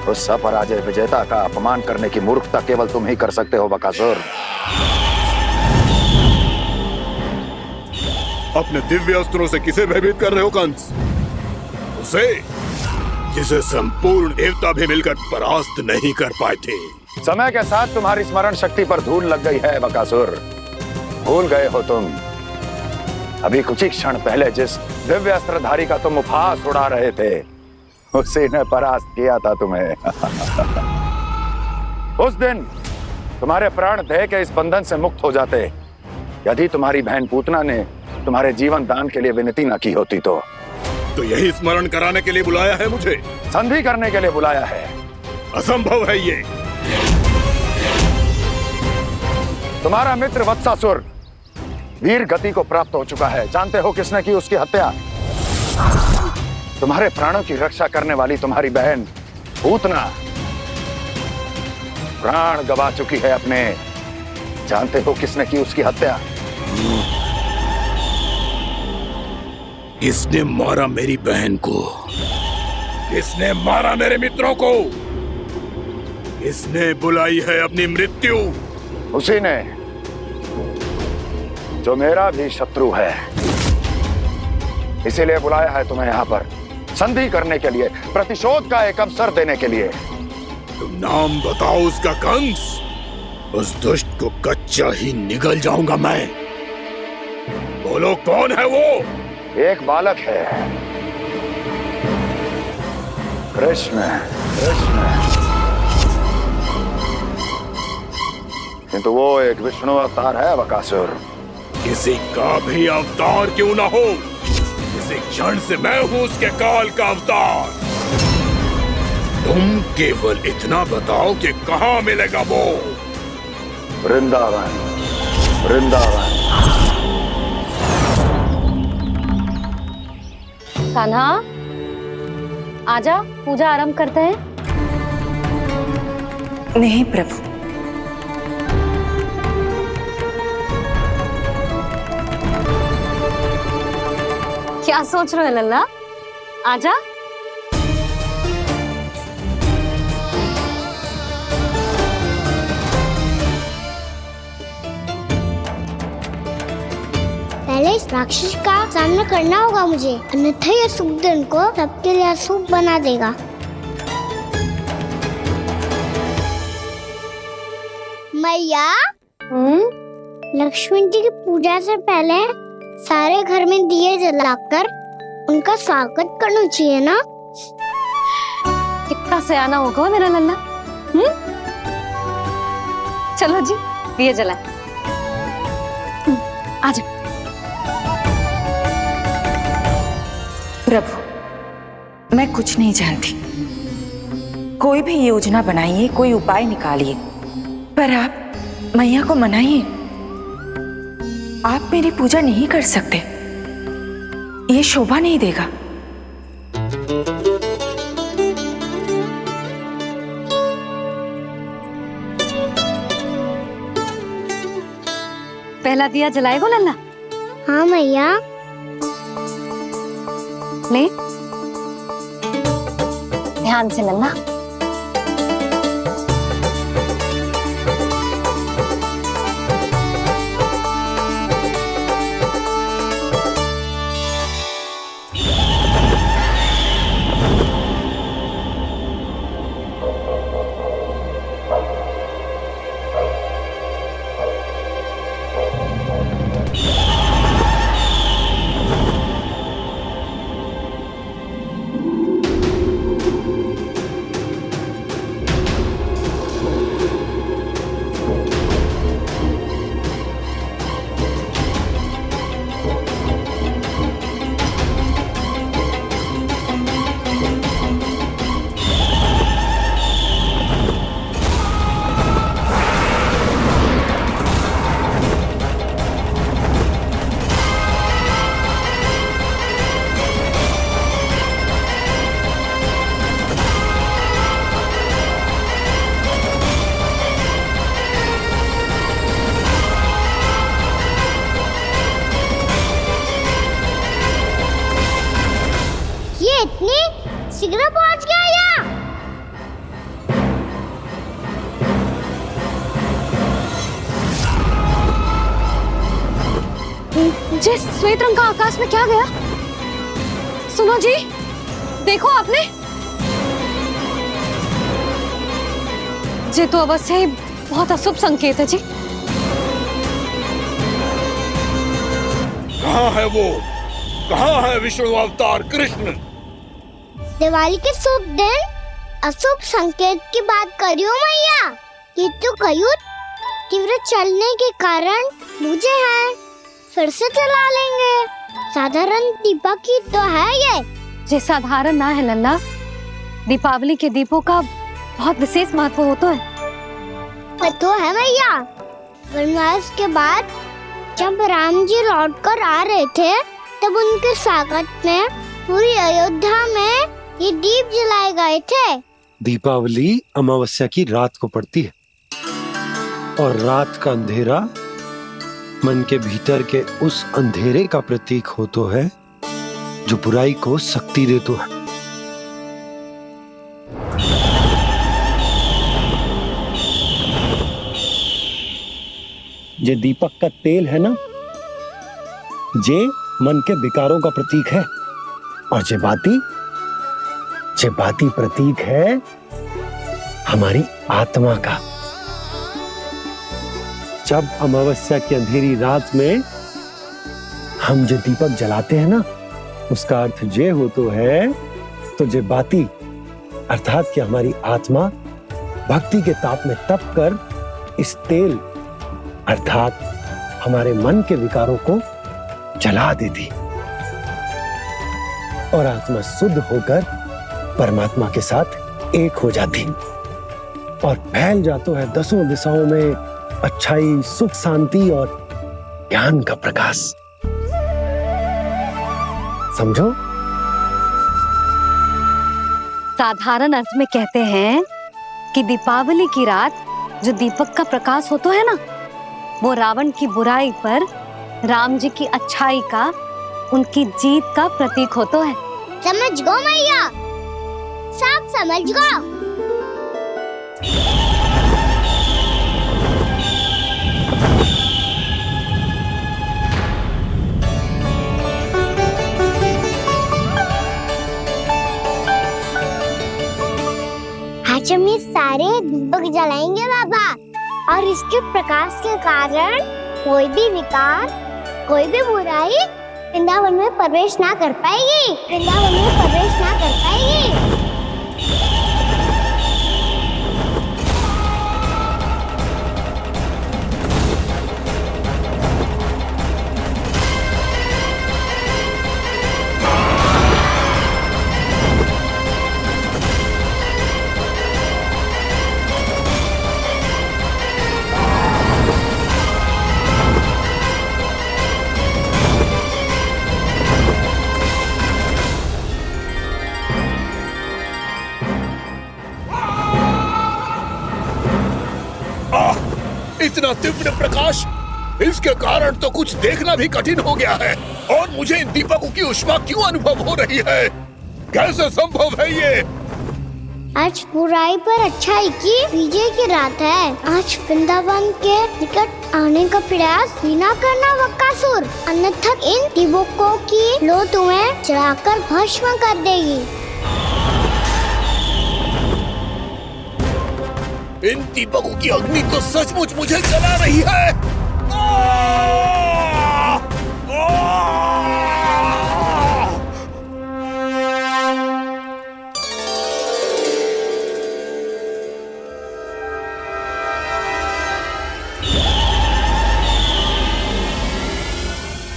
उस अपराजय विजेता का अपमान करने की मूर्खता केवल तुम ही कर सकते हो बकासुर। अपने दिव्य अस्त्रों से किसे भयभीत कर रहे हो कंस? उसे जिसे संपूर्ण देवता भी मिलकर परास्त नहीं कर पाए थे। समय के साथ तुम्हारी स्मरण शक्ति पर धूल लग गई है बकासुर। भूल गए हो तुम अभी कुछ ही क्षण पहले जिस दिव्य अस्त्रधारी का तुम उपहास उड़ा रहे थे, उसी ने परास्त किया था तुम्हें। उस दिन तुम्हारे प्राण देह के इस बंधन से मुक्त हो जाते यदि तुम्हारी बहन पूतना ने तुम्हारे जीवन दान के लिए विनती न की होती तो यही स्मरण कराने के लिए बुलाया है मुझे? संधि करने के लिए बुलाया है। असंभव है ये। तुम्हारा मित्र वत्सासुर वीर गति को प्राप्त हो चुका है। जानते हो किसने की उसकी हत्या? तुम्हारे प्राणों की रक्षा करने वाली तुम्हारी बहन पूतना प्राण गवा चुकी है अपने। जानते हो किसने की उसकी हत्या? किसने मारा मेरी बहन को? किसने मारा मेरे मित्रों को? किसने बुलाई है अपनी मृत्यु? उसी ने जो मेरा भी शत्रु है। इसीलिए बुलाया है तुम्हें यहाँ पर संधि करने के लिए, प्रतिशोध का एक अवसर देने के लिए। तुम नाम बताओ उसका कंस। उस दुष्ट को कच्चा ही निगल जाऊंगा मैं। बोलो कौन है वो? एक बालक है, कृष्ण। किंतु वो एक विष्णु अवतार है बकासुर। किसी का भी अवतार क्यों ना हो, इसी क्षण से मैं हूं उसके काल का अवतार। तुम केवल इतना बताओ कि कहाँ मिलेगा वो। वृंदावन, वृंदावन। कान्हा, आजा, पूजा आरंभ करते हैं। नहीं प्रभु, क्या सोच रहे हो लल्ला? आजा। पहले इस राक्षस का सामना करना होगा मुझे, अन्यथा ये शुभ दिन को सबके लिए अशुभ बना देगा। मैया, लक्ष्मी जी की पूजा से पहले सारे घर में दिए जलाकर उनका स्वागत करना चाहिए ना? कितना सयाना होगा मेरा लल्ला। चलो जी, दिए जलाए। आजा। प्रभु, मैं कुछ नहीं जानती। कोई भी योजना बनाइए, कोई उपाय निकालिए, पर आप मैया को मनाइए। आप मेरी पूजा नहीं कर सकते, ये शोभा नहीं देगा। पहला दिया जलाएगो लल्ला? हाँ मैया। ले, ध्यान से लल्ला। शीघ्र पहुंच गया यहाँ। जिस श्वेत रंग का आकाश में क्या गया? सुनो जी, देखो आपने, ये तो अवश्य ही बहुत अशुभ संकेत है जी। कहाँ है वो? कहाँ है विष्णु अवतार कृष्ण? दिवाली के शुभ दिन अशुभ संकेत की बात करियो मैया। ये तो कयूत तीव्र चलने के कारण मुझे है, फिर से चला लेंगे। साधारण दीपक ही तो है ये साधारण ना है लल्ला, दीपावली के दीपों का बहुत विशेष महत्व होता है। तो है मैया, वनवास के बाद जब राम जी लौट कर आ रहे थे तब उनके स्वागत में पूरी अयोध्या में ये दीप जलाए गए थे। दीपावली अमावस्या की रात को पड़ती है और रात का अंधेरा मन के भीतर के उस अंधेरे का प्रतीक हो तो है जो बुराई को शक्ति दे तो है। ये दीपक का तेल है ना, जे मन के विकारों का प्रतीक है, और जे बाती प्रतीक है हमारी आत्मा का। जब अमावस्या की अंधेरी रात में हम जो दीपक जलाते हैं ना, उसका अर्थ ये हो तो है, तो जे बाती अर्थात कि हमारी आत्मा भक्ति के ताप में तप कर इस तेल अर्थात हमारे मन के विकारों को जला देती और आत्मा शुद्ध होकर परमात्मा के साथ एक हो जाती और फैल जातो है दसों दिशाओं में अच्छाई, सुख, शांति और ज्ञान का प्रकाश। समझो? साधारण अर्थ में कहते हैं कि दीपावली की रात जो दीपक का प्रकाश होता है ना, वो रावण की बुराई पर राम जी की अच्छाई का, उनकी जीत का प्रतीक होता है। समझ गो मैया, सब समझ गो। आज हम ये सारे दीपक जलाएंगे बाबा, और इसके प्रकाश के कारण कोई भी विकार, कोई भी बुराई वृंदावन में प्रवेश ना कर पाएगी, वृंदावन में प्रवेश ना कर पाएगी। इतना तीव्र प्रकाश, इसके कारण तो कुछ देखना भी कठिन हो गया है। और मुझे इन दीपकों की ऊष्मा क्यों अनुभव हो रही है? कैसे संभव है ये? आज बुराई पर अच्छाई की विजय की रात है। आज वृंदावन के निकट आने का प्रयास भी ना करना बक्कासुर, अन्यथा इन दीपकों की लो तुम्हें जलाकर भस्म कर देगी। इन दीपकों की अग्नि तो सचमुच मुझे जला रही है।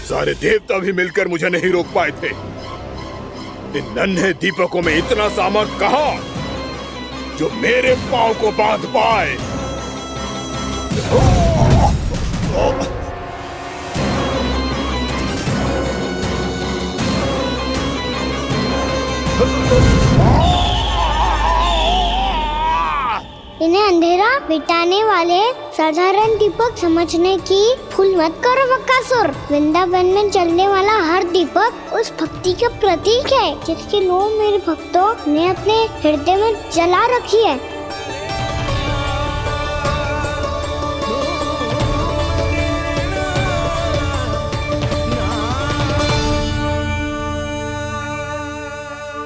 सारे देवता भी मिलकर मुझे नहीं रोक पाए थे। इन नन्हे दीपकों में इतना सामर्थ कहां जो मेरे पांव को बांध पाए। इन्हें अंधेरा मिटाने वाले साधारण दीपक समझने की भूल मत करो बक्कासुर। वृंदावन में जलने वाला हर दीपक उस भक्ति का प्रतीक है जिसकी लो मेरे भक्तों ने अपने हृदय में जला रखी है।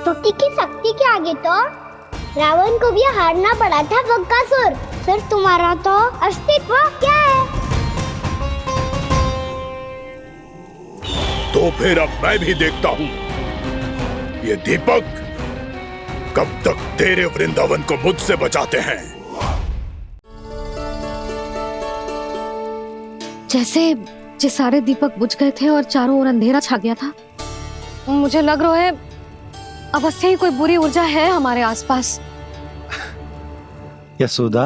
भक्ति की शक्ति के आगे तो रावण को भी हारना पड़ा था बक्कासुर। फिर तुम्हारा तो अस्तित्व क्या है? तो फिर अब मैं भी देखता हूँ ये दीपक कब तक तेरे वृंदावन को मुझसे बचाते हैं। जैसे ये सारे दीपक बुझ गए थे और चारों ओर अंधेरा छा गया था, मुझे लग रहा है अवश्य ही कोई बुरी ऊर्जा है हमारे आसपास। यशोदा,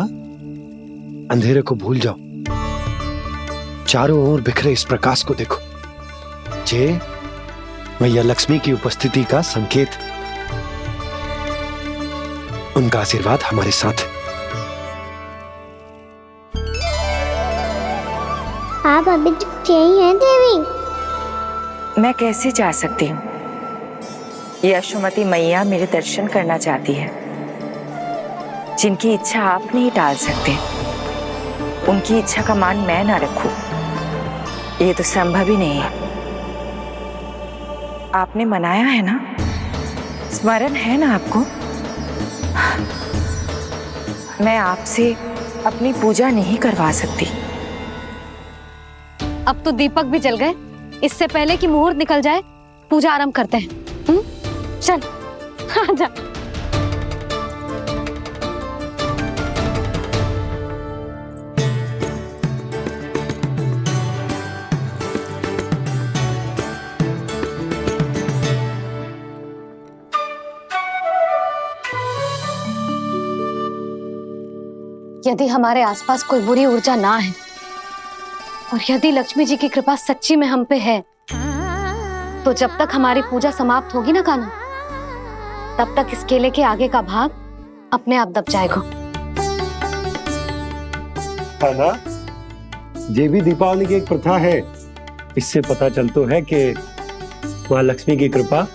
अंधेरे को भूल जाओ, चारों ओर बिखरे इस प्रकाश को देखो। जे मैया लक्ष्मी की उपस्थिति का संकेत, उनका आशीर्वाद हमारे साथ। आप अभी तक यही हैं देवी? मैं कैसे जा सकती हूँ? यशोमती मैया मेरे दर्शन करना चाहती है। जिनकी इच्छा आप नहीं टाल सकते, उनकी इच्छा का मान मैं ना रखूं, ये तो संभव ही नहीं है। आपने मनाया है ना, स्मरण है ना आपको? मैं आपसे अपनी पूजा नहीं करवा सकती। अब तो दीपक भी जल गए, इससे पहले कि मुहूर्त निकल जाए पूजा आरंभ करते हैं। चल आजा। यदि हमारे आसपास कोई बुरी ऊर्जा ना है और यदि लक्ष्मी जी की कृपा सच्ची में हम पे है, तो जब तक हमारी पूजा समाप्त होगी ना कान्हा, तब तक इस केले के आगे का भाग अपने आप दब जाएगा। कान्हा, ये भी दीपावली की एक प्रथा है। इससे पता चलता है कि माँ लक्ष्मी की कृपा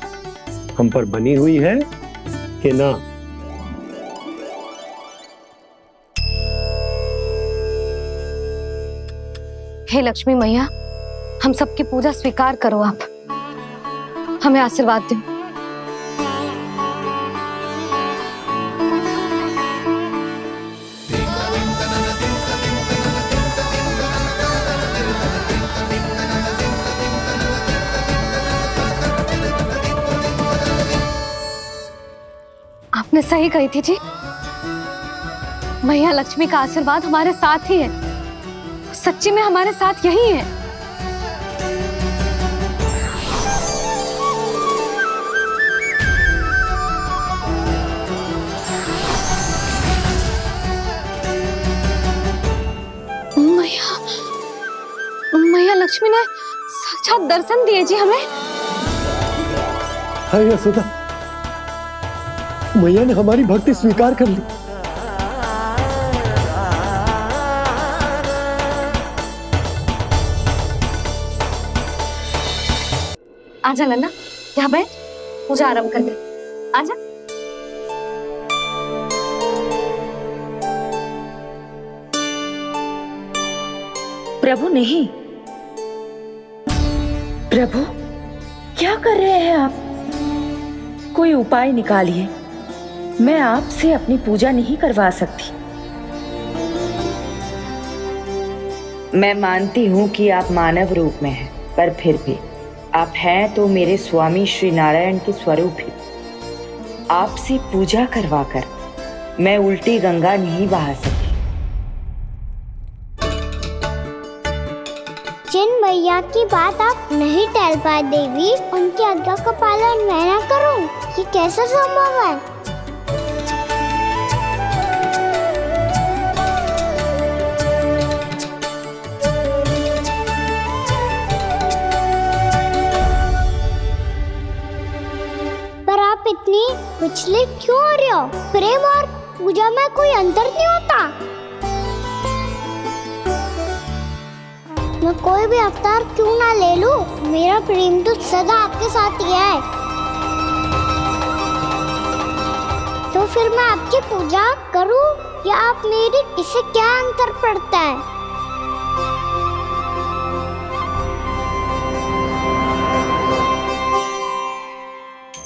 हम पर बनी हुई है कि ना। हे लक्ष्मी मैया, हम सबकी पूजा स्वीकार करो, आप हमें आशीर्वाद दो। आपने सही कही थी जी, मैया लक्ष्मी का आशीर्वाद हमारे साथ ही है, सच्ची में हमारे साथ यही है। मैया लक्ष्मी ने साक्षात दर्शन दिए जी हमें। हाय यशोदा, मैया ने हमारी भक्ति स्वीकार कर ली। आजा नन्ना, यहाँ बैठ, पूजा आरंभ कर दे। आजा। प्रभु नहीं, प्रभु क्या कर रहे हैं आप? कोई उपाय निकालिए, मैं आपसे अपनी पूजा नहीं करवा सकती। मैं मानती हूँ कि आप मानव रूप में हैं, पर फिर भी आप हैं तो मेरे स्वामी श्री नारायण के स्वरूप ही। आपसे पूजा करवाकर मैं उल्टी गंगा नहीं बहा सकती। जिन मैया की बात आप नहीं टाल पाए देवी, उनकी आज्ञा का पालन मैं ना करूं, ये कैसा संभव है? पर आप इतनी विचलित क्यों हो रहे हो? प्रेम और पूजा में कोई अंतर नहीं होता। मैं कोई भी अवतार क्यों ना ले लूं, मेरा प्रेम तो सदा आपके साथ ही है। तो फिर मैं आपकी पूजा करूं या आप मेरी, इससे क्या अंतर पड़ता है?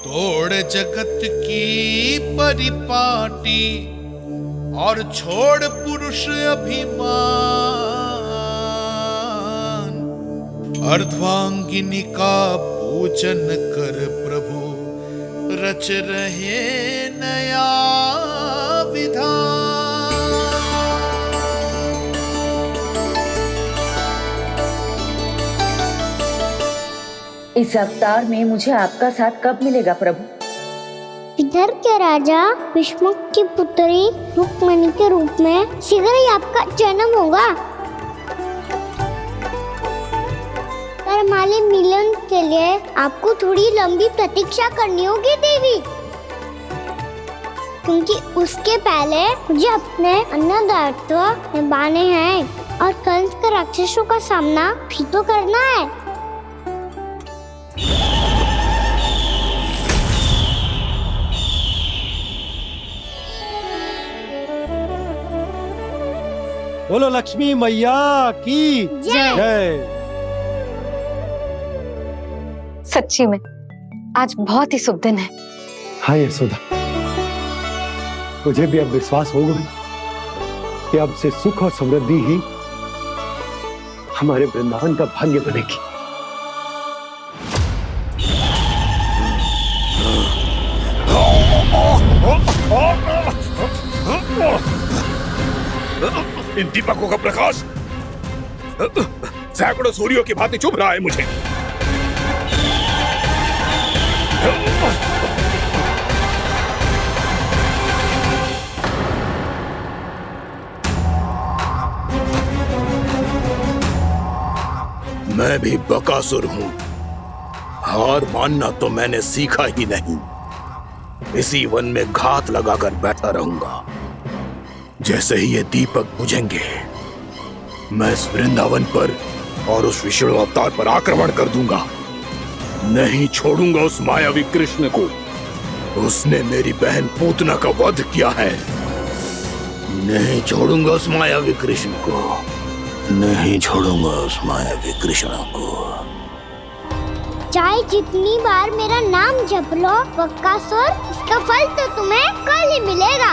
तोड़ जगत की परिपाटी और छोड़ पुरुष अभिमान, अर्धांगिनी का पूजन कर प्रभु रच रहे नया विधान। इस अवतार में मुझे आपका साथ कब मिलेगा प्रभु? इधर के राजा भीष्मक की पुत्री रुक्मणी के रूप में शीघ्र ही आपका जन्म होगा। पर हमारे मिलन के लिए आपको थोड़ी लंबी प्रतीक्षा करनी होगी देवी, क्योंकि उसके पहले मुझे अपने अन्य दायित्व निभाने हैं और कंस के राक्षसों का सामना भी तो करना है। बोलो लक्ष्मी मैया की जय। सच्ची में आज बहुत ही शुभ दिन है। हाँ यशोदा, मुझे भी अब विश्वास हो गया कि अब से सुख और समृद्धि ही हमारे वृंदावन का भाग्य बनेगी। इन दीपकों का प्रकाश सैकड़ों सूर्यों की भांति चुभ रहा है मुझे। मैं भी बकासुर हूँ। हार मानना तो मैंने सीखा ही नहीं। इसी वन में घात लगाकर बैठा रहूंगा। जैसे ही ये दीपक बुझेंगे, मैं इस वृंदावन पर और उस विष्णु अवतार पर आक्रमण कर दूंगा। नहीं छोड़ूंगा उस मायावी कृष्ण को। उसने मेरी बहन पूतना का वध किया है। नहीं छोड़ूंगा उस मायावी कृष्ण को। नहीं छोड़ूंगा उस मायावी कृष्ण को। चाहे जितनी बार मेरा नाम जप लो बकासुर, इसका फल तो तुम्हें कल ही मिलेगा।